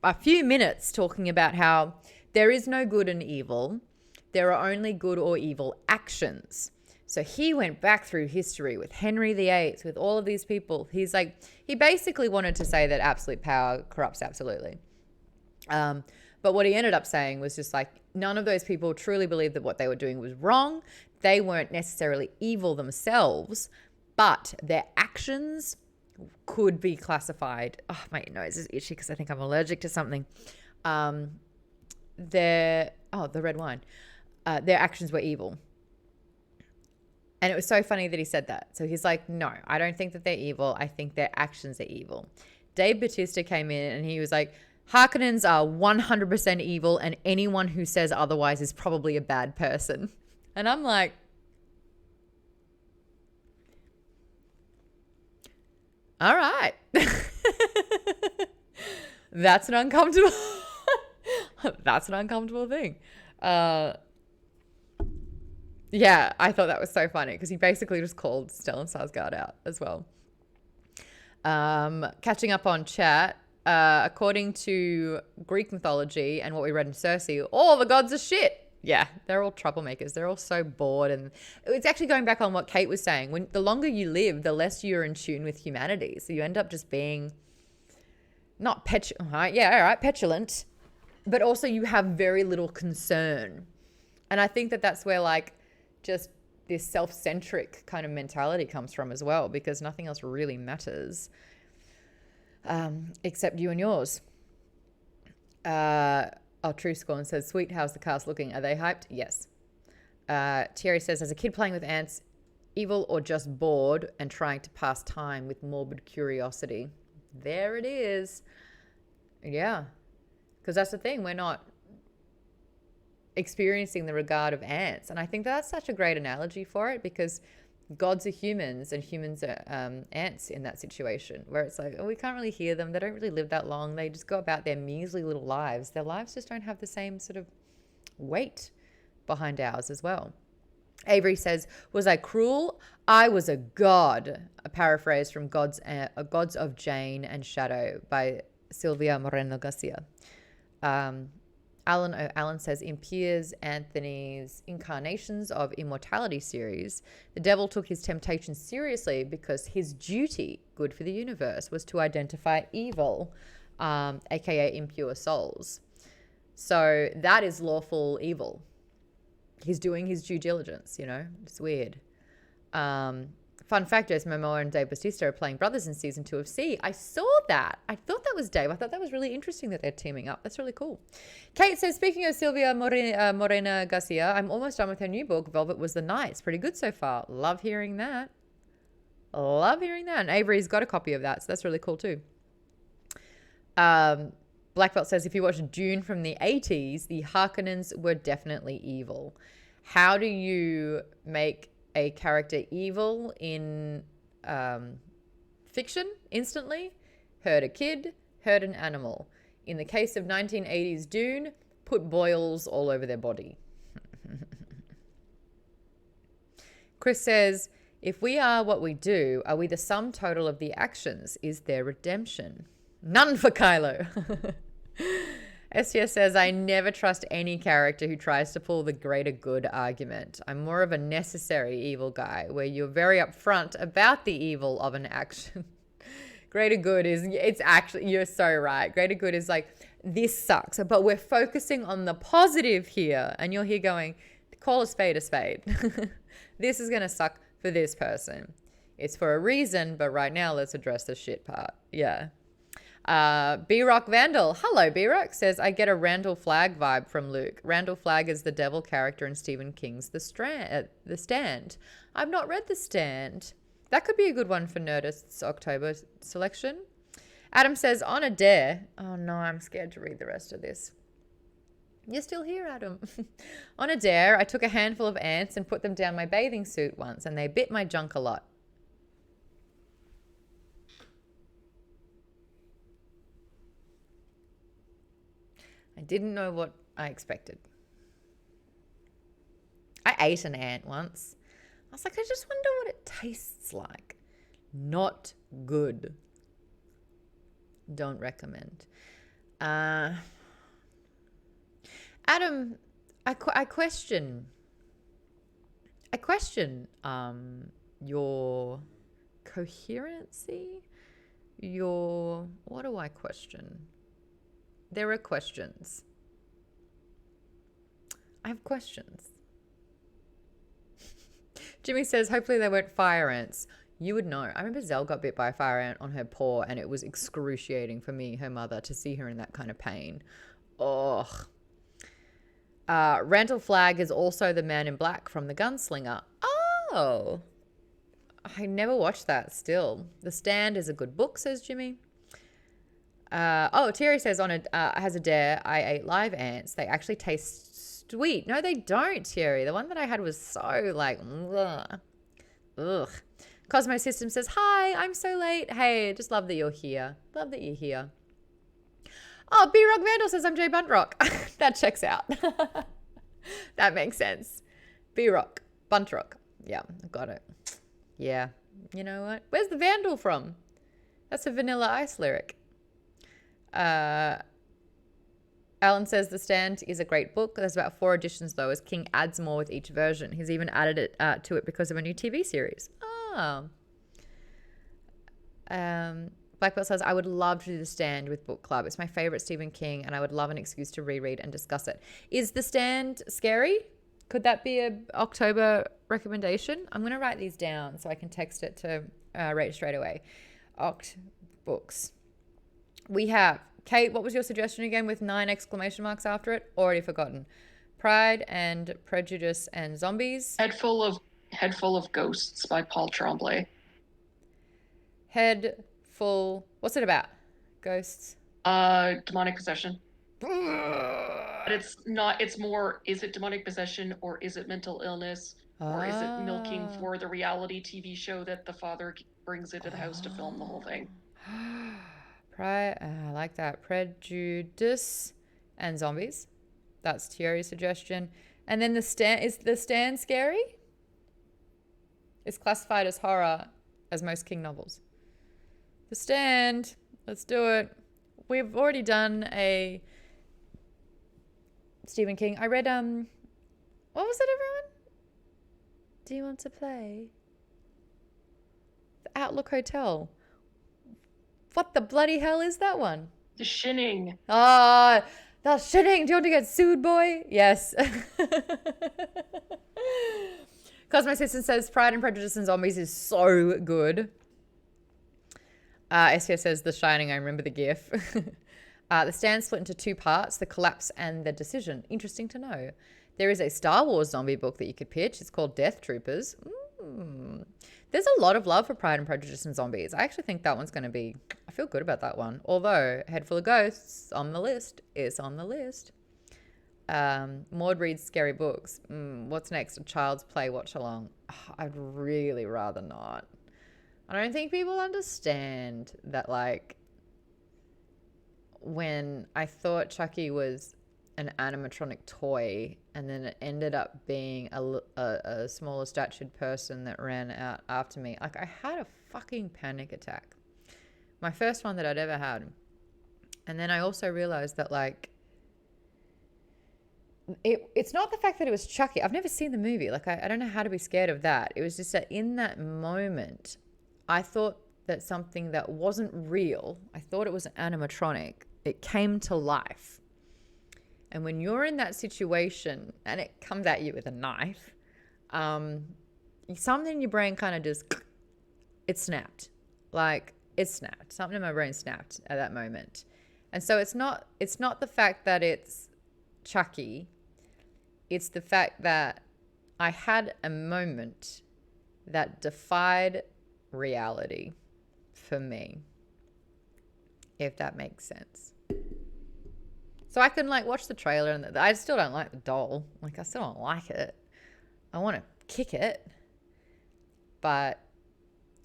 a few minutes talking about how there is no good and evil. There are only good or evil actions. So he went back through history with Henry VIII, with all of these people. He's like, he basically wanted to say that absolute power corrupts absolutely. But what he ended up saying was just like, none of those people truly believed that what they were doing was wrong. They weren't necessarily evil themselves, but their actions could be classified. Oh, my nose is itchy because I think I'm allergic to something. The red wine. Their actions were evil. And it was so funny that he said that. So he's like, no, I don't think that they're evil. I think their actions are evil. Dave Bautista came in and he was like, Harkonnens are 100% evil, and anyone who says otherwise is probably a bad person. And I'm like, all right. That's an uncomfortable that's an uncomfortable thing. Yeah, I thought that was so funny because he basically just called Stellan Skarsgård out as well. Catching up on chat, according to Greek mythology and what we read in Circe, all the gods are shit. Yeah, they're all troublemakers. They're all so bored. And it's actually going back on what Kate was saying. When the longer you live, the less you're in tune with humanity. So you end up just being not petulant, but also you have very little concern. And I think that that's where like just this self-centric kind of mentality comes from as well, because nothing else really matters except you and yours. True Scorn says, sweet, how's the cast looking? Are they hyped? Yes. Thierry says, as a kid playing with ants, evil or just bored and trying to pass time with morbid curiosity. There it is. Yeah. Because that's the thing. We're not experiencing the regard of ants. And I think that's such a great analogy for it, because gods are humans and humans are ants in that situation, where it's like, oh, we can't really hear them. They don't really live that long. They just go about their measly little lives. Their lives just don't have the same sort of weight behind ours as well. Avery says, was I cruel? I was a god. A paraphrase from Gods of Jane and Shadow by Silvia Moreno Garcia. Alan says, in Piers Anthony's Incarnations of Immortality series, the devil took his temptation seriously because his duty, good for the universe, was to identify evil, aka impure souls. So that is lawful evil. He's doing his due diligence, you know? It's weird. Fun fact, Jason Momoa and Dave Bautista are playing brothers in season 2 of C. I saw that. I thought that was Dave. I thought that was really interesting that they're teaming up. That's really cool. Kate says, speaking of Silvia Morena Garcia, I'm almost done with her new book, Velvet Was the Night. It's pretty good so far. Love hearing that. Love hearing that. And Avery's got a copy of that, so that's really cool too. Black Belt says, if you watch Dune from the 80s, the Harkonnens were definitely evil. How do you make a character evil in fiction instantly? Hurt a kid, hurt an animal. In the case of 1980s Dune, put boils all over their body. Chris says, if we are what we do, are we the sum total of the actions? Is there redemption? None for Kylo. STS says, I never trust any character who tries to pull the greater good argument. I'm more of a necessary evil guy, where you're very upfront about the evil of an action. Greater good is, it's actually, you're so right. Greater good is like, this sucks, but we're focusing on the positive here. And you're here going, call a spade a spade. This is going to suck for this person. It's for a reason, but right now let's address the shit part. Yeah. B-Rock Vandal, hello B-Rock, says, I get a Randall Flagg vibe from Luke. Randall Flagg is the devil character in Stephen King's The Stand. I've not read The Stand. That could be a good one for Nerdist's October selection. Adam says, on a dare. Oh no, I'm scared to read the rest of this. You're still here, Adam. On a dare, I took a handful of ants and put them down my bathing suit once, and they bit my junk a lot. I didn't know what I expected. I ate an ant once. I was like, I just wonder what it tastes like. Not good. Don't recommend. Adam, I question your coherency, what do I question? There are questions. I have questions. Jimmy says, hopefully they weren't fire ants. You would know. I remember Zell got bit by a fire ant on her paw, and it was excruciating for me, her mother, to see her in that kind of pain. Ugh. Randall Flagg is also the man in black from The Gunslinger. Oh. I never watched that still. The Stand is a good book, says Jimmy. Thierry says has a dare. I ate live ants. They actually taste sweet. No, they don't, Thierry. The one that I had was so like, ugh. Cosmo System says, hi, I'm so late. Hey, just love that you're here. Love that you're here. Oh, B-Rock Vandal says, I'm Jay Buntrock. That checks out. That makes sense. B-Rock, Buntrock. Yeah, I got it. Yeah. You know what? Where's the Vandal from? That's a Vanilla Ice lyric. Alan says The Stand is a great book. There's about 4 editions though, as King adds more with each version. He's even added it to it because of a new TV series. Oh. Blackbelt says, I would love to do The Stand with book club. It's my favorite Stephen King, and I would love an excuse to reread and discuss it. Is The Stand scary? Could that be a October recommendation? I'm going to write these down so I can text it to Rach straight away. Oct books. We have, Kate, what was your suggestion again with 9 exclamation marks after it? Already forgotten. Pride and Prejudice and Zombies.
Head Full of Ghosts by Paul Tremblay.
Head Full, what's it about? Ghosts?
Demonic possession. But it's more, is it demonic possession or is it mental illness? Or is it milking for the reality TV show that the father brings into the house to film the whole thing?
I like that. Prejudice and Zombies. That's Thierry's suggestion. And then is The Stand scary? It's classified as horror, as most King novels. The Stand. Let's do it. We've already done a Stephen King. I read, what was it, everyone? Do you want to play? The Outlook Hotel. What the bloody hell is that one?
The Shining.
Ah, The Shining. Do you want to get sued, boy? Yes. Cosmo System says Pride and Prejudice and Zombies is so good. STS says The Shining. I remember the gif. The Stand split into 2 parts, The Collapse and The Decision. Interesting to know. There is a Star Wars zombie book that you could pitch. It's called Death Troopers. There's a lot of love for Pride and Prejudice and Zombies. I actually think that one's going to be... I feel good about that one. Although, Head Full of Ghosts on the list is on the list. Maude reads scary books. What's next? A Child's Play watch along. I'd really rather not. I don't think people understand that, like, when I thought Chucky was an animatronic toy and then it ended up being a smaller statured person that ran out after me, like, I had a fucking panic attack. My first one that I'd ever had. And then I also realized that, like, it's not the fact that it was Chucky. I've never seen the movie. Like, I don't know how to be scared of that. It was just that in that moment, I thought that something that wasn't real, I thought it was an animatronic, it came to life. And when you're in that situation and it comes at you with a knife, something in your brain kind of just, it snapped. Like, it snapped. Something in my brain snapped at that moment. And so it's not the fact that it's Chucky. It's the fact that I had a moment that defied reality for me, if that makes sense. So I can, like, watch the trailer and I still don't like the doll. Like, I still don't like it. I want to kick it. But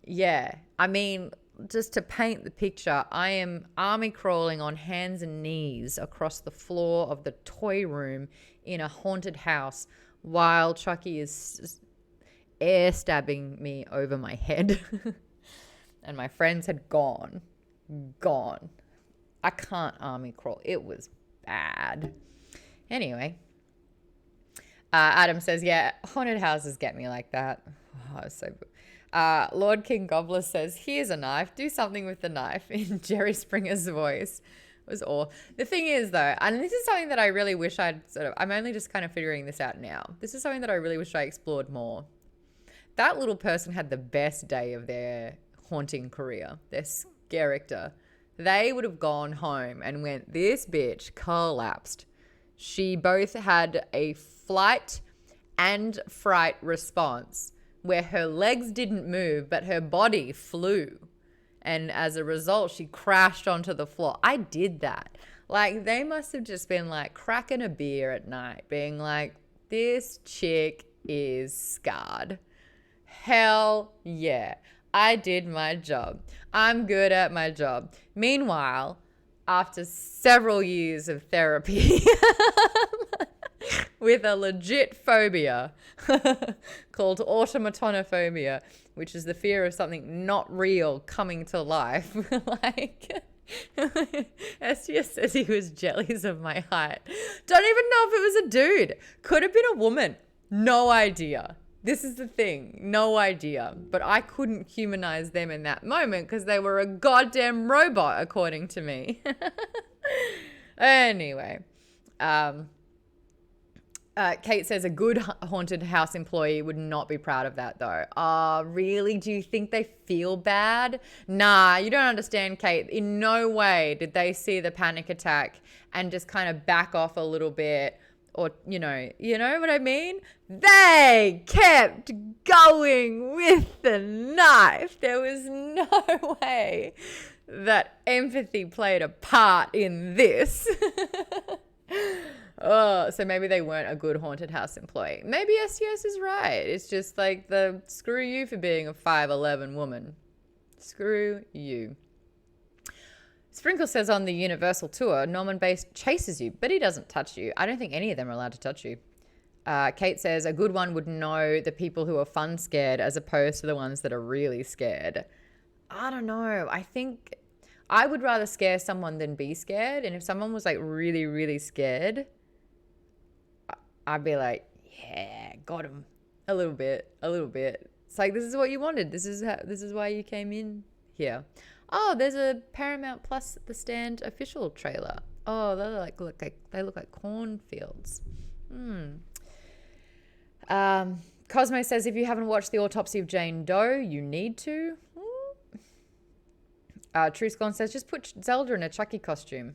yeah, I mean, just to paint the picture, I am army crawling on hands and knees across the floor of the toy room in a haunted house while Chucky is air stabbing me over my head. And my friends had gone. I can't army crawl. It was bad. Anyway, Adam says, yeah, haunted houses get me like that. Oh, so good. Lord King Gobbler says, here's a knife. Do something with the knife, in Jerry Springer's voice. It was all. The thing is, though, and this is something that I really wish I'm only just kind of figuring this out now. This is something that I really wish I explored more. That little person had the best day of their haunting career, their character. They would have gone home and went, this bitch collapsed. She both had a flight and fright response where her legs didn't move, but her body flew. And as a result, she crashed onto the floor. I did that. Like, they must have just been like cracking a beer at night, being like, this chick is scarred. Hell yeah. I did my job. I'm good at my job. Meanwhile, after several years of therapy with a legit phobia called automatonophobia, which is the fear of something not real coming to life. Like, STS says he was jealous of my height. Don't even know if it was a dude. Could have been a woman. No idea. This is the thing. No idea. But I couldn't humanize them in that moment because they were a goddamn robot, according to me. Anyway. Kate says a good haunted house employee would not be proud of that, though. Really? Do you think they feel bad? Nah, you don't understand, Kate. In no way did they see the panic attack and just kind of back off a little bit. Or, you know what I mean? They kept going with the knife. There was no way that empathy played a part in this. Oh, so maybe they weren't a good haunted house employee. Maybe STS is right. It's just like the screw you for being a 5'11" woman. Screw you. Sprinkle says on the Universal tour, Norman Bates chases you, but he doesn't touch you. I don't think any of them are allowed to touch you. Kate says a good one would know the people who are fun scared as opposed to the ones that are really scared. I don't know. I think I would rather scare someone than be scared. And if someone was like really, really scared, I'd be like, yeah, got him. A little bit. It's like, this is what you wanted. This is why you came in here. Oh, there's a Paramount Plus The Stand official trailer. Oh, they look like cornfields. Cosmo says if you haven't watched The Autopsy of Jane Doe, you need to. True Scorn says just put Zelda in a Chucky costume.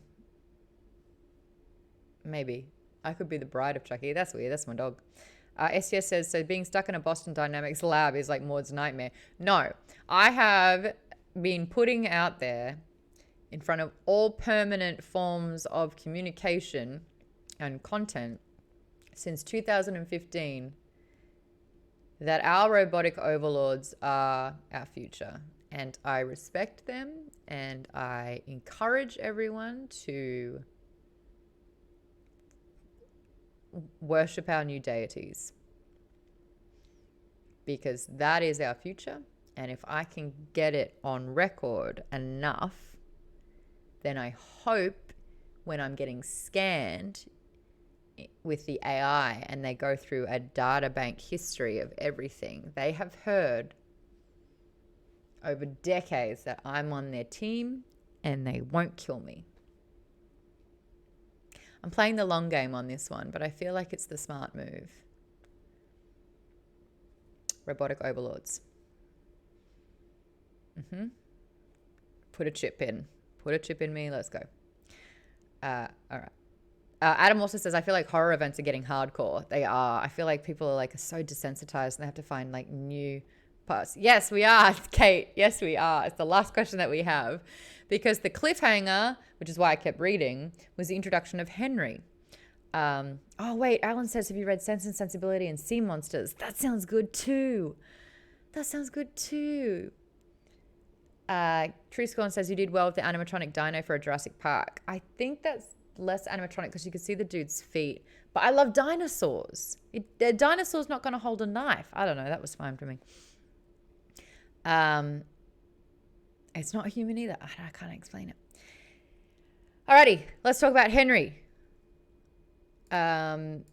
Maybe. I could be the bride of Chucky. That's weird. That's my dog. STS says, so being stuck in a Boston Dynamics lab is like Maude's nightmare. No, I have been putting out there in front of all permanent forms of communication and content since 2015 that our robotic overlords are our future. And I respect them and I encourage everyone to worship our new deities because that is our future. And if I can get it on record enough, then I hope when I'm getting scanned with the AI and they go through a data bank history of everything, they have heard over decades that I'm on their team and they won't kill me. I'm playing the long game on this one, but I feel like it's the smart move. Robotic overlords. Put a chip in. Put a chip in me. Let's go. All right. Adam also says, I feel like horror events are getting hardcore. They are. I feel like people are like so desensitized and they have to find like new parts. Yes, we are, Kate. Yes, we are. It's the last question that we have because the cliffhanger, which is why I kept reading, was the introduction of Henry. Oh, wait. Alan says, have you read Sense and Sensibility and Sea Monsters? That sounds good too. True Scorn says you did well with the animatronic dino for a Jurassic Park. I think that's less animatronic because you can see the dude's feet. But I love dinosaurs. The dinosaur's not going to hold a knife. I don't know. That was fine for me. It's not human either. I can't explain it. Alrighty, let's talk about Henry.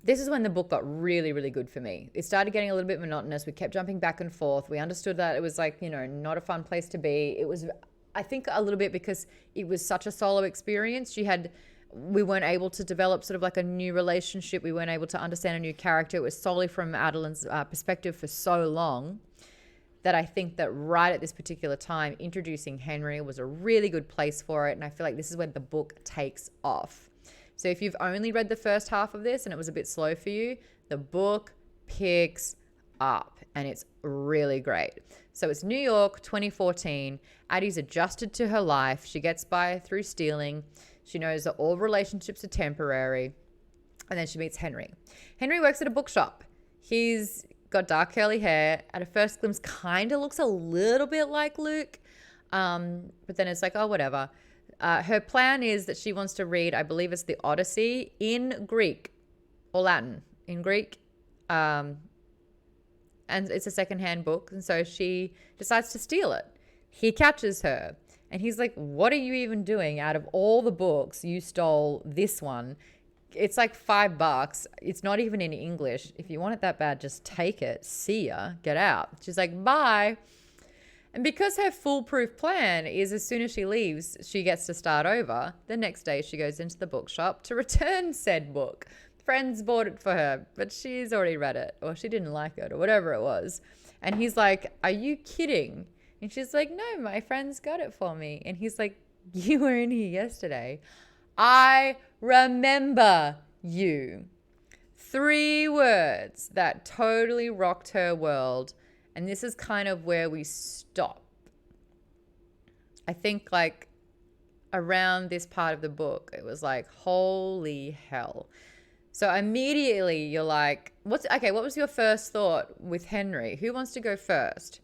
This is when the book got really, really good for me. It started getting a little bit monotonous. We kept jumping back and forth. We understood that it was like, not a fun place to be. It was, I think, a little bit because it was such a solo experience. We weren't able to develop sort of like a new relationship. We weren't able to understand a new character. It was solely from Adeline's perspective for so long that I think that right at this particular time, introducing Henry was a really good place for it. And I feel like this is when the book takes off. So if you've only read the first half of this and it was a bit slow for you, the book picks up, and it's really great. So it's New York, 2014. Addie's adjusted to her life. She gets by through stealing. She knows that all relationships are temporary. And then she meets Henry. Henry works at a bookshop. He's got dark curly hair. At a first glimpse, kind of looks a little bit like Luke. But then it's like, oh, whatever. Her plan is that she wants to read, I believe it's the Odyssey, in Greek or Latin. In Greek. And it's a secondhand book. And so she decides to steal it. He catches her. And he's like, what are you even doing? Out of all the books, you stole this one. It's like $5. It's not even in English. If you want it that bad, just take it. See ya. Get out. She's like, bye. And because her foolproof plan is as soon as she leaves, she gets to start over, the next day she goes into the bookshop to return said book. Friends bought it for her, but she's already read it, or she didn't like it, or whatever it was. And he's like, are you kidding? And she's like, no, my friends got it for me. And he's like, you were in here yesterday. I remember you. 3 words that totally rocked her world. And this is kind of where we stop. I think like around this part of the book, it was like, holy hell. So immediately you're like, what was your first thought with Henry? Who wants to go first?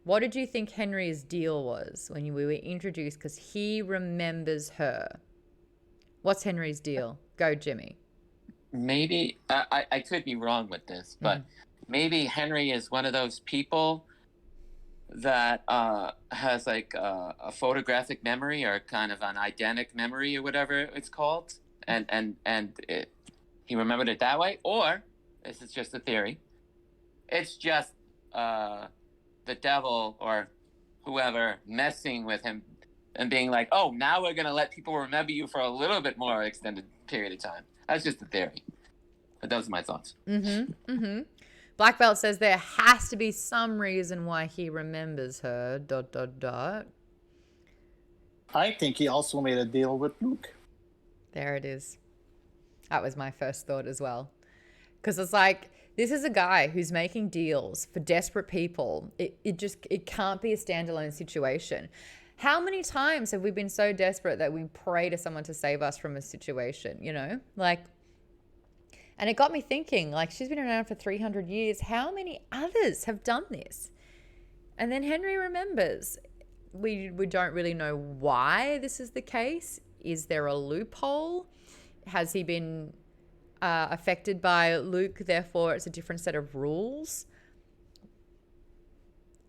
What did you think Henry's deal was when we were introduced? Because he remembers her. What's Henry's deal? Go, Jimmy.
Maybe, I could be wrong with this, but maybe Henry is one of those people that has like a photographic memory or kind of an eidetic memory or whatever it's called. He remembered it that way. Or, this is just a theory, it's just the devil or whoever messing with him and being like, oh, now we're going to let people remember you for a little bit more extended period of time. That's just a theory. But those are my thoughts.
Black Belt says there has to be some reason why he remembers her, ...
I think he also made a deal with Luke.
There it is. That was my first thought as well. Because it's like, this is a guy who's making deals for desperate people. It can't be a standalone situation. How many times have we been so desperate that we pray to someone to save us from a situation, you know? Like, and it got me thinking, like, she's been around for 300 years. How many others have done this? And then Henry remembers. We don't really know why this is the case. Is there a loophole? Has he been affected by Luke, therefore it's a different set of rules?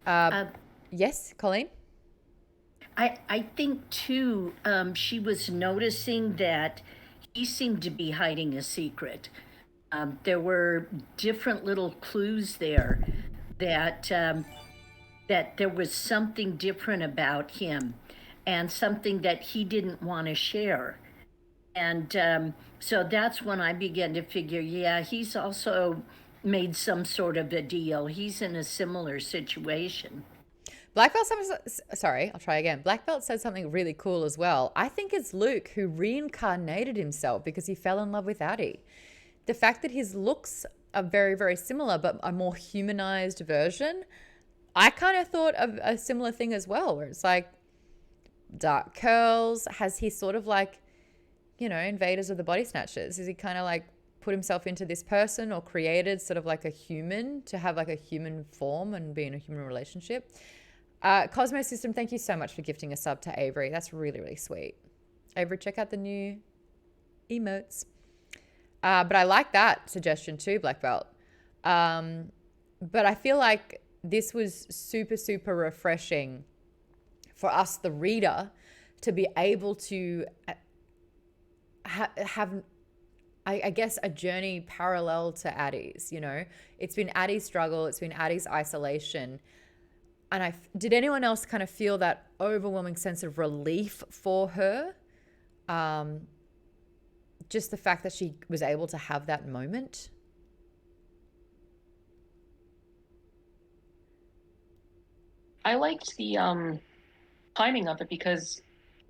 Yes, Colleen?
I think, too, she was noticing that he seemed to be hiding a secret. There were different little clues there that there was something different about him and something that he didn't want to share. And so that's when I began to figure, yeah, he's also made some sort of a deal. He's in a similar situation.
Black Belt said something really cool as well. I think it's Luke who reincarnated himself because he fell in love with Addie. The fact that his looks are very, very similar, but a more humanized version, I kind of thought of a similar thing as well, where it's like dark curls. Has he sort of like, you know, Invaders of the Body Snatchers? Is he kind of like put himself into this person or created sort of like a human to have like a human form and be in a human relationship? Cosmo System, thank you so much for gifting a sub to Avery. That's really, really sweet. Avery, check out the new emotes. But I like that suggestion too, Black Belt. But I feel like this was super, super refreshing for us, the reader, to be able to have, I guess, a journey parallel to Addie's, you know? It's been Addie's struggle. It's been Addie's isolation. And did anyone else kind of feel that overwhelming sense of relief for her? Just the fact that she was able to have that moment.
I liked the timing of it because,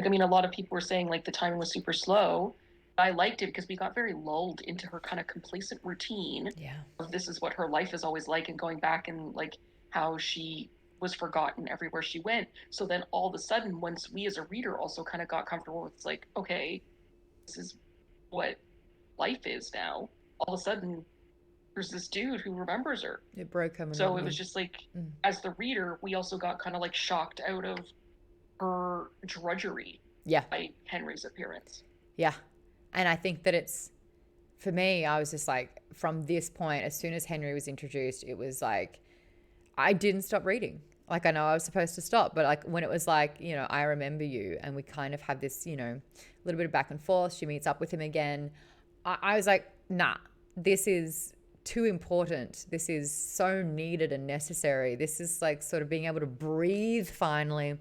I mean, a lot of people were saying like the timing was super slow, I liked it because we got very lulled into her kind of complacent routine.
Yeah.
Of this is what her life is always like, and going back and like how she was forgotten everywhere she went. So then all of a sudden, once we as a reader also kind of got comfortable with, it's like, okay, this is what life is now. All of a sudden, there's this dude who remembers her.
It broke her.
So it was just like, as the reader, we also got kind of like shocked out of her drudgery.
Yeah.
By Henry's appearance.
Yeah. And I think that it's, for me, I was just like, from this point, as soon as Henry was introduced, it was like, I didn't stop reading. Like, I know I was supposed to stop, but like when it was like, you know, I remember you, and we kind of have this, you know, little bit of back and forth. She meets up with him again. I was like, nah, this is too important. This is so needed and necessary. This is like sort of being able to breathe finally,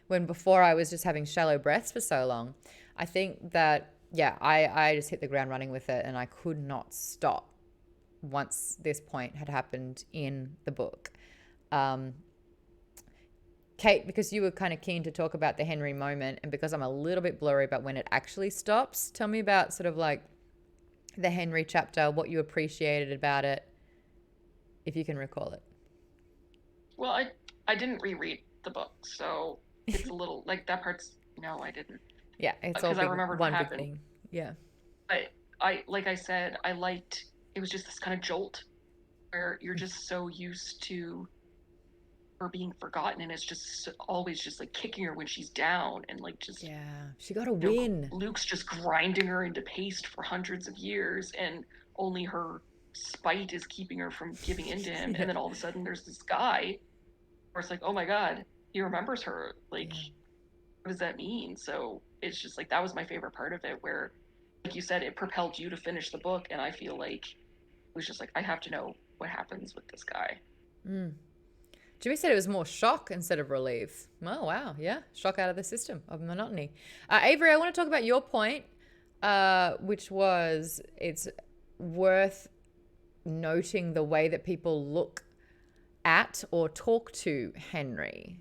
when before I was just having shallow breaths for so long. I think that, yeah, I just hit the ground running with it, and I could not stop once this point had happened in the book. Kate, because you were kind of keen to talk about the Henry moment, and because I'm a little bit blurry about when it actually stops, tell me about sort of like the Henry chapter, what you appreciated about it, if you can recall it.
Well, I didn't reread the book, so it's a little like that part's, no, I didn't.
Yeah, it's all
I remembered
one
what
big
happened.
thing. Yeah.
I like I said, I liked, it was just this kind of jolt where you're just so used to her being forgotten, and it's just always just like kicking her when she's down, and like just,
yeah, she got a win.
Luke's just grinding her into paste for hundreds of years, and only her spite is keeping her from giving in to him. And then all of a sudden there's this guy where it's like, oh my god, he remembers her. Like, what does that mean? So it's just like, that was my favorite part of it, where, like you said, it propelled you to finish the book, and I feel like it was just like, I have to know what happens with this guy.
Jimmy said it was more shock instead of relief. Oh, wow. Yeah. Shock out of the system of monotony. Avery, I want to talk about your point, which was it's worth noting the way that people look at or talk to Henry.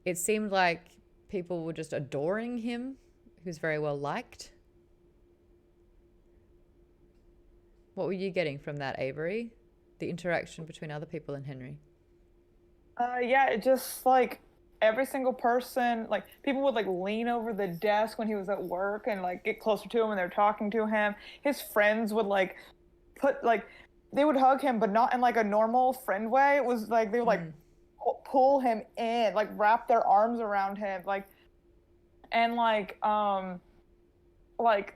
It seemed like people were just adoring him, who's very well liked. What were you getting from that, Avery? The interaction between other people and Henry?
Yeah, it just like every single person, like people would like lean over the desk when he was at work and like get closer to him when they're talking to him. His friends would like they would hug him, but not in like a normal friend way. It was like they would like pull him in, like wrap their arms around him, like, and like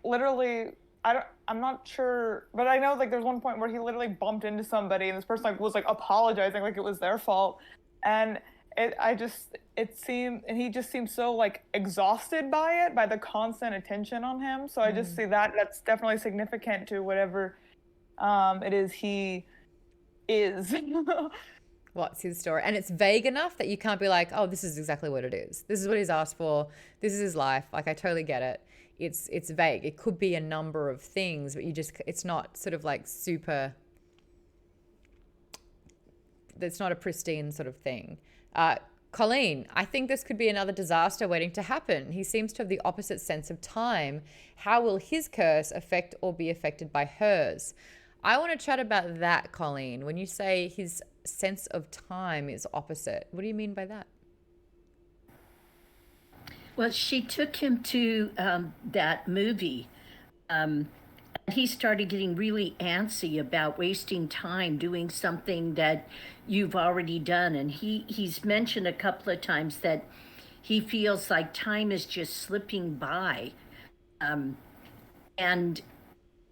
literally, I'm not sure, but I know like there's one point where he literally bumped into somebody, and this person like was like apologizing like it was their fault. And he just seemed so like exhausted by the constant attention on him. So I just see that's definitely significant to whatever it is he is.
What's his story? And it's vague enough that you can't be like, oh, this is exactly what it is. This is what he's asked for. This is his life. Like, I totally get it. It's vague. It could be a number of things, but it's not sort of like super, it's not a pristine sort of thing. Colleen, I think this could be another disaster waiting to happen. He seems to have the opposite sense of time. How will his curse affect or be affected by hers? I want to chat about that, Colleen. When you say his sense of time is opposite, what do you mean by that?
Well, she took him to that movie. And he started getting really antsy about wasting time doing something that you've already done. And he's mentioned a couple of times that he feels like time is just slipping by. And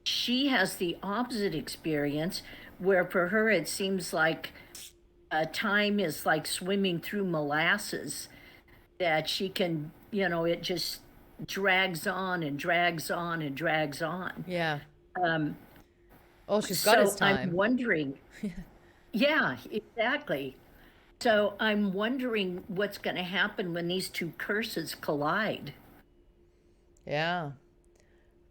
she has the opposite experience, where for her it seems like time is like swimming through molasses, that she can, it just drags on and drags on and drags on.
Yeah. Oh, she's got his time.
I'm wondering. Yeah, exactly. So I'm wondering what's going to happen when these two curses collide.
Yeah.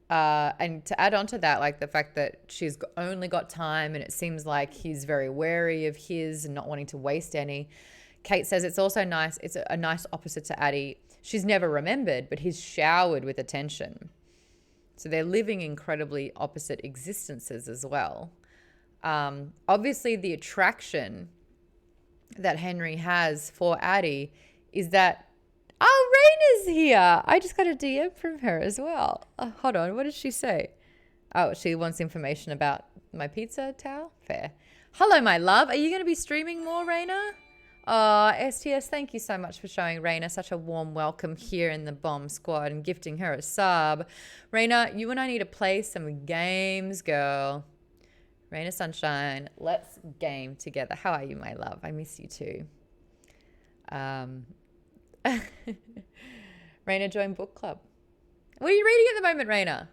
And to add on to that, like the fact that she's only got time, and it seems like he's very wary of his and not wanting to waste any. Kate says it's also nice. It's a nice opposite to Addie. She's never remembered, but he's showered with attention. So they're living incredibly opposite existences as well. Obviously, the attraction that Henry has for Addie is that, Raina's here. I just got a DM from her as well. Hold on, what did she say? Oh, she wants information about my pizza towel? Fair. Hello, my love. Are you going to be streaming more, Raina? STS, thank you so much for showing Raina such a warm welcome here in the Bomb Squad and gifting her a sub. Raina, you and I need to play some games, girl. Raina Sunshine, let's game together. How are you, my love? I miss you too. Raina joined book club. What are you reading at the moment, Raina?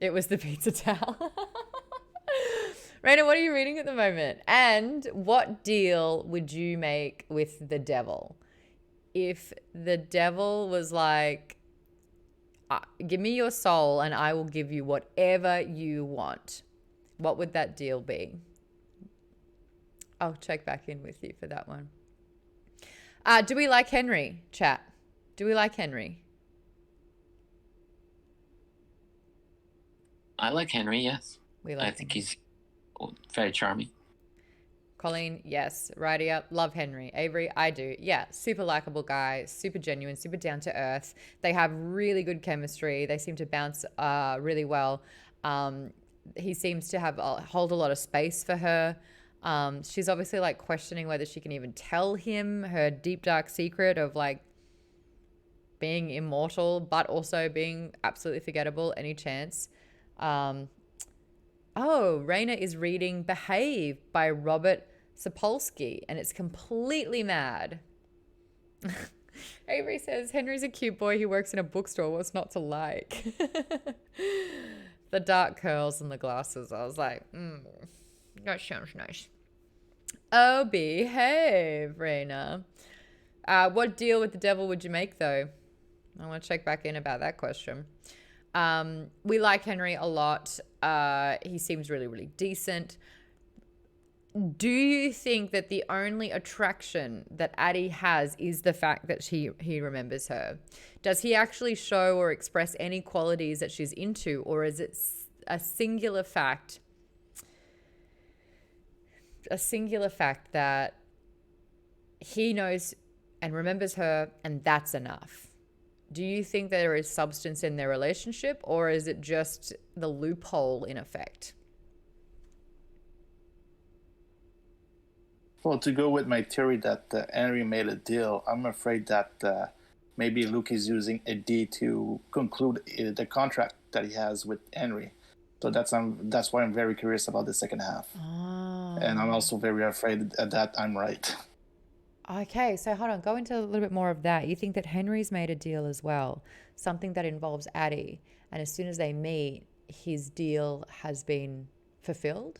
It was the pizza towel. Raina, what are you reading at the moment? And what deal would you make with the devil? If the devil was like, give me your soul and I will give you whatever you want, what would that deal be? I'll check back in with you for that one. Do we like Henry, chat? Do we like Henry?
I like Henry, yes. I think he's very charming.
Colleen, yes. Radia, love Henry. Avery, I do. Yeah, super likable guy, super genuine, super down to earth. They have really good chemistry. They seem to bounce really well. He seems to hold a lot of space for her. She's obviously like questioning whether she can even tell him her deep dark secret of like being immortal, but also being absolutely forgettable any chance. Raina is reading Behave by Robert Sapolsky, and it's completely mad. Avery says, Henry's a cute boy. He works in a bookstore. What's not to like? The dark curls and the glasses. I was like, that sounds nice. Oh, behave, Raina. What deal with the devil would you make, though? I want to check back in about that question. We like Henry a lot. He seems really, really decent. Do you think that the only attraction that Addie has is the fact that he remembers her? Does he actually show or express any qualities that she's into, or is it a singular fact that he knows and remembers her and that's enough? Do you think there is substance in their relationship, or is it just the loophole in effect?
Well, to go with my theory that Henry made a deal, I'm afraid that maybe Luke is using a D to conclude the contract that he has with Henry. So that's why I'm very curious about the second half. Oh. And I'm also very afraid that I'm right.
Okay, so hold on. Go into a little bit more of that. You think that Henry's made a deal as well, something that involves Addie, and as soon as they meet, his deal has been fulfilled?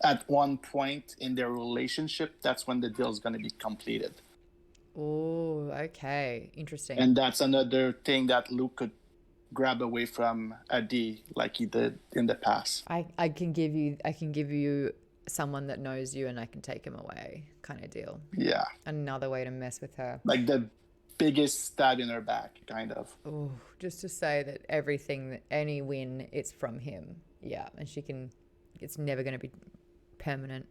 At one point in their relationship, that's when the deal is going to be completed.
Oh, okay. Interesting.
And that's another thing that Luke could grab away from Addie like he did in the past.
I can give you someone that knows you and I can take him away kind of deal.
Yeah.
Another way to mess with her.
Like the biggest stab in her back, kind of.
Oh, just to say that everything, any win, it's from him. Yeah, and it's never going to be permanent.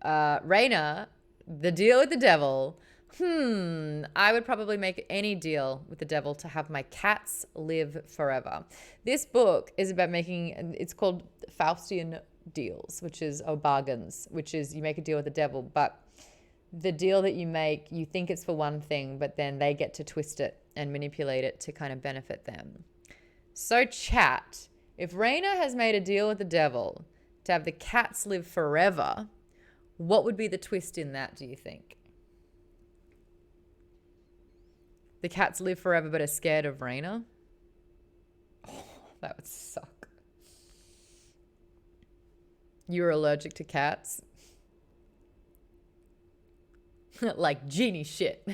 Raina, the deal with the devil. I would probably make any deal with the devil to have my cats live forever. This book is about it's called Faustian deals, bargains, which is you make a deal with the devil, but the deal that you make, you think it's for one thing, but then they get to twist it and manipulate it to kind of benefit them. So chat, if Raina has made a deal with the devil to have the cats live forever, what would be the twist in that, do you think? The cats live forever but are scared of Raina? Oh, that would suck. You're allergic to cats? Like genie shit.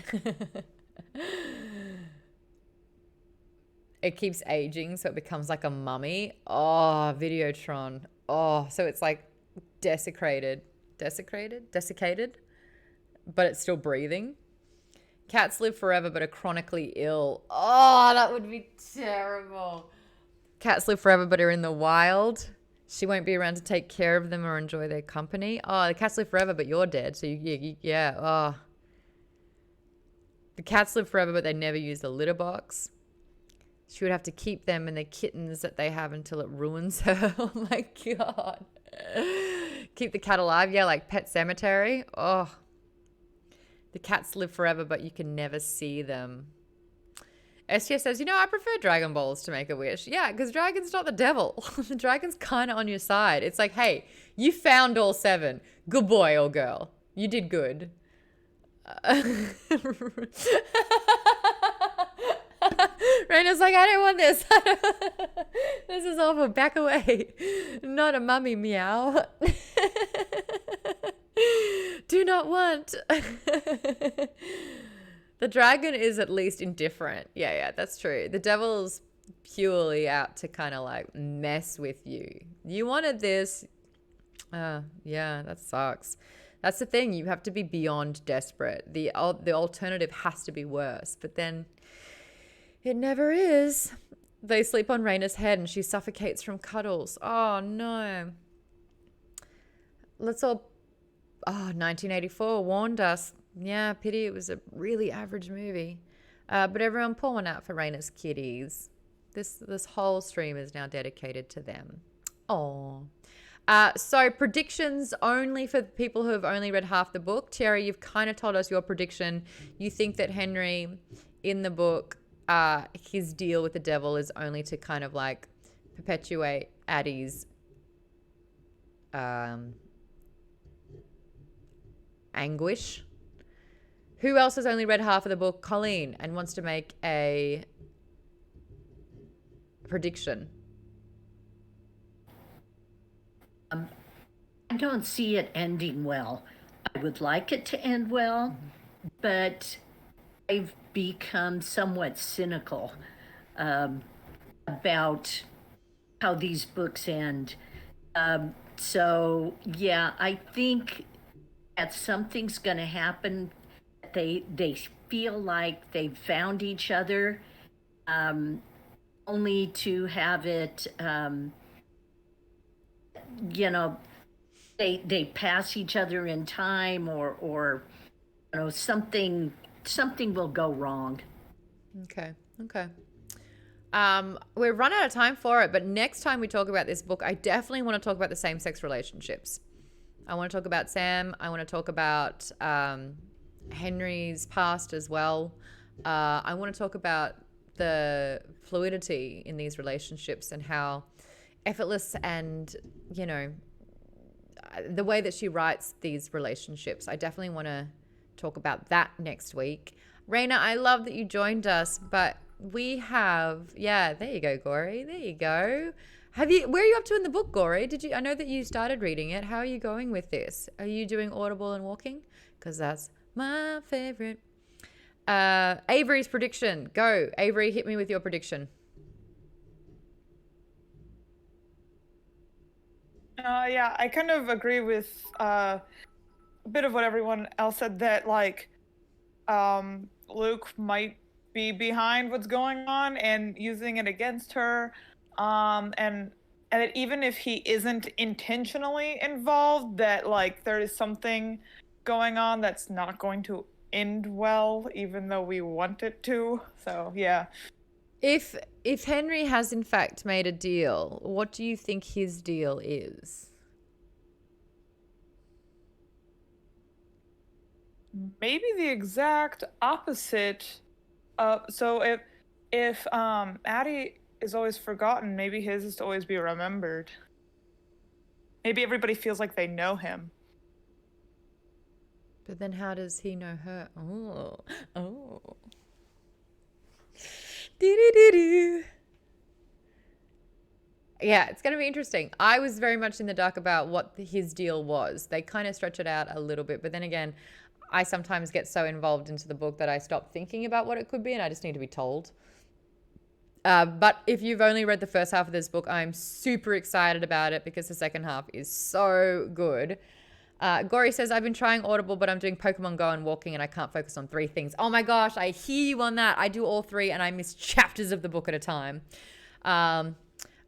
It keeps aging, so it becomes like a mummy. Oh, Videotron. Oh, so it's like desiccated, but it's still breathing. Cats live forever but are chronically ill. Oh, that would be terrible. Cats live forever but are in the wild. She won't be around to take care of them or enjoy their company. Oh, the cats live forever but you're dead. So yeah. Oh. The cats live forever but they never use the litter box. She would have to keep them and the kittens that they have until it ruins her. Oh my God. Keep the cat alive. Yeah, like Pet Cemetery. Oh. The cats live forever but you can never see them. STF says, I prefer Dragon Balls to Make-A-Wish. Yeah, because Dragon's not the devil. The dragon's kind of on your side. It's like, hey, you found all 7. Good boy or girl. You did good. Raina's like, I don't want this. This is awful. Back away. Not a mummy meow. Do not want. The dragon is at least indifferent. Yeah, that's true. The devil's purely out to kind of like mess with you. You wanted this. Yeah, that sucks. That's the thing. You have to be beyond desperate. The alternative has to be worse. But then it never is. They sleep on Raina's head and she suffocates from cuddles. Oh, no. Let's all... Oh, 1984 warned us. Yeah, pity it was a really average movie. But everyone pour one out for Raina's kitties. This whole stream is now dedicated to them. Oh. So predictions only for people who have only read half the book. Thierry, you've kind of told us your prediction. You think that Henry in the book, his deal with the devil is only to kind of like perpetuate Addie's anguish. Who else has only read half of the book? Colleen, and wants to make a prediction.
I don't see it ending well. I would like it to end well, but I've become somewhat cynical about how these books end. So, yeah, I think that something's going to happen. They feel like they've found each other, only to have it, they pass each other in time, or something will go wrong.
Okay. We've run out of time for it, but next time we talk about this book, I definitely want to talk about the same-sex relationships. I want to talk about Sam. I want to talk about Henry's past as well. I want to talk about the fluidity in these relationships and how effortless and, the way that she writes these relationships. I definitely want to talk about that next week. Raina, I love that you joined us, but we have, there you go, Gory. There you go. Where are you up to in the book, Gory? I know that you started reading it. How are you going with this? Are you doing Audible and walking? Because that's my favorite. Avery's prediction. Go. Avery, hit me with your prediction.
Yeah, I kind of agree with a bit of what everyone else said, that Luke might be behind what's going on and using it against her. And that even if he isn't intentionally involved, that there is something going on that's not going to end well, even though we want it to. So yeah.
If Henry has in fact made a deal, what do you think his deal is?
Maybe the exact opposite. So if Addie is always forgotten, maybe his is to always be remembered. Maybe everybody feels like they know him.
But then how does he know her? Oh. Do-do-do-do. Yeah, it's going to be interesting. I was very much in the dark about what his deal was. They kind of stretch it out a little bit, but then again, I sometimes get so involved into the book that I stop thinking about what it could be, and I just need to be told. But if you've only read the first half of this book, I'm super excited about it because the second half is so good. Gory says, I've been trying Audible, but I'm doing Pokemon Go and walking and I can't focus on 3 things. Oh my gosh, I hear you on that. I do all 3 and I miss chapters of the book at a time.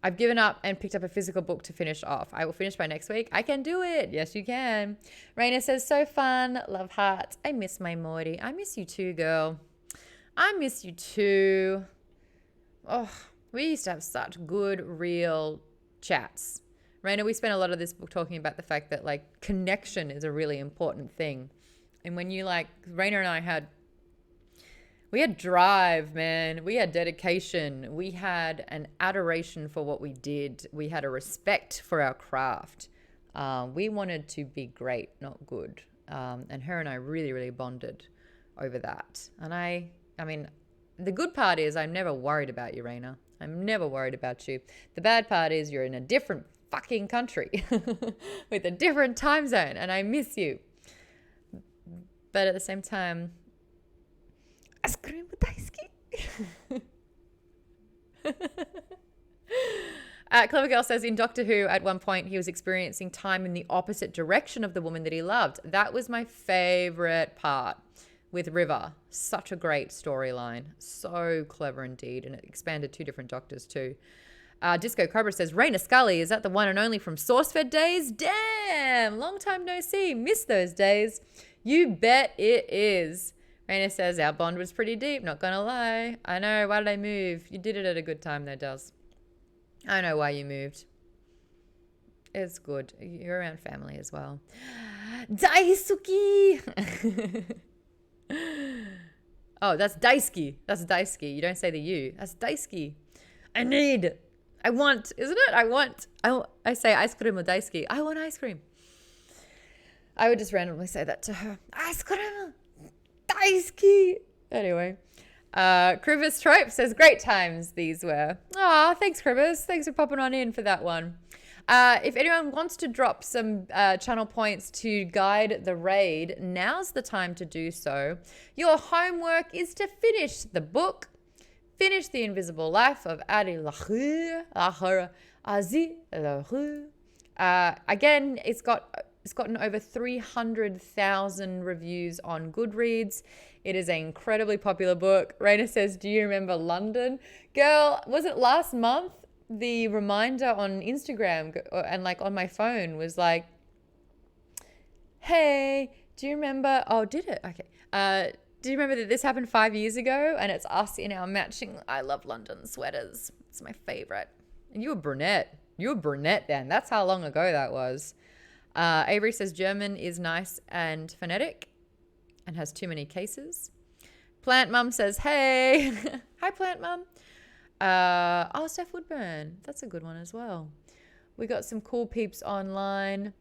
I've given up and picked up a physical book to finish off. I will finish by next week. I can do it. Yes, you can. Raina says, so fun. Love hearts. I miss my Maude. I miss you too, girl. I miss you too. Oh, we used to have such good, real chats. Raina, we spent a lot of this book talking about the fact that, like, connection is a really important thing. And when you, like, Raina and I we had drive, man. We had dedication. We had an adoration for what we did. We had a respect for our craft. We wanted to be great, not good. And her and I really, really bonded over that. And I mean, the good part is I'm never worried about you, Raina. I'm never worried about you. The bad part is you're in a different fucking country with a different time zone, and I miss you. But at the same time, Clever Girl says, in Doctor Who, at one point, he was experiencing time in the opposite direction of the woman that he loved. That was my favorite part with River. Such a great storyline. So clever indeed. And it expanded 2 different Doctors too. Disco Cobra says, Raina Scully, is that the one and only from SourceFed days? Damn, long time no see. Miss those days. You bet it is. Raina says, our bond was pretty deep, not gonna lie. I know, why did I move? You did it at a good time though, Duz. I know why you moved. It's good. You're around family as well. Daisuki! Oh, that's Daisuki. That's Daisuki. You don't say the U. That's Daisuki. I want, isn't it? I say ice cream or Daisuki. I want ice cream. I would just randomly say that to her. Ice cream. Daisuki. Anyway, Krivers Trope says, great times these were. Aw, thanks, Krivers. Thanks for popping on in for that one. If anyone wants to drop some channel points to guide the raid, now's the time to do so. Your homework is to finish the book, finish The Invisible Life of Addie LaRue. Again, it's gotten over 300,000 reviews on Goodreads. It is an incredibly popular book. Raina says, do you remember London? Girl, was it last month? The reminder on Instagram and like on my phone was like, hey, do you remember? Oh, did it? Okay. Do you remember that this happened 5 years ago? And it's us in our matching I Love London sweaters. It's my favorite. And you were brunette. You were brunette then. That's how long ago that was. Avery says German is nice and phonetic and has too many cases. Plant Mum says, hey. Hi, Plant Mum. Steph Woodburn. That's a good one as well. We got some cool peeps online.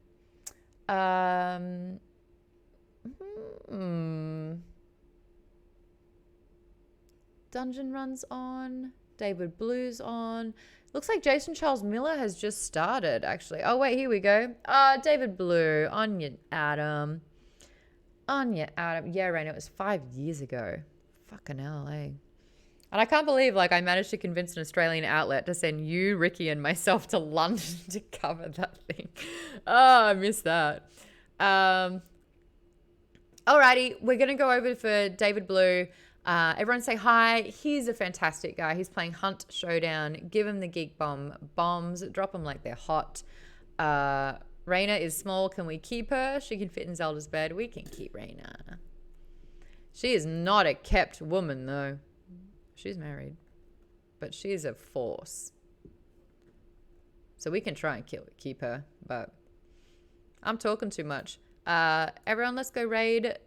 Dungeon Run's on. David Blue's on. Looks like Jason Charles Miller has just started, actually. Oh, wait, here we go. David Blue. On your Adam. Yeah, Raina, it was 5 years ago. Fucking hell, eh? And I can't believe, like, I managed to convince an Australian outlet to send you, Ricky, and myself to London to cover that thing. Oh, I missed that. Alrighty, we're going to go over for David Blue. Everyone say hi. He's a fantastic guy. He's playing Hunt Showdown. Give him the Geek Bomb bombs. Drop them like they're hot. Raina is small. Can we keep her? She can fit in Zelda's bed. We can keep Raina. She is not a kept woman, though. She's married. But she's a force. So we can try and keep her. But I'm talking too much. Everyone, let's go raid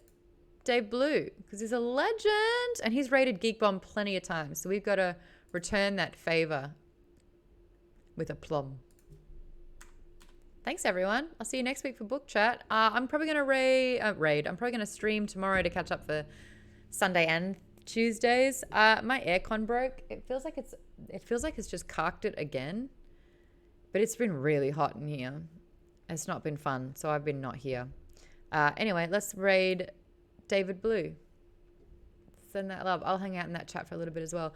Dave Blue, because he's a legend and he's raided Geek Bomb plenty of times. So we've got to return that favor with aplomb. Thanks, everyone. I'll see you next week for book chat. I'm probably going to raid. I'm probably going to stream tomorrow to catch up for Sunday and Tuesdays. My aircon broke. It feels like it's just carked it again, but it's been really hot in here. It's not been fun, so I've been not here. Anyway, let's raid David Blue. Send that love. I'll hang out in that chat for a little bit as well.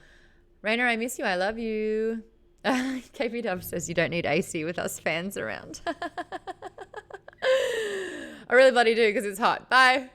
Raina, I miss you. I love you. KP Dub says you don't need AC with us fans around. I really bloody do because it's hot. Bye.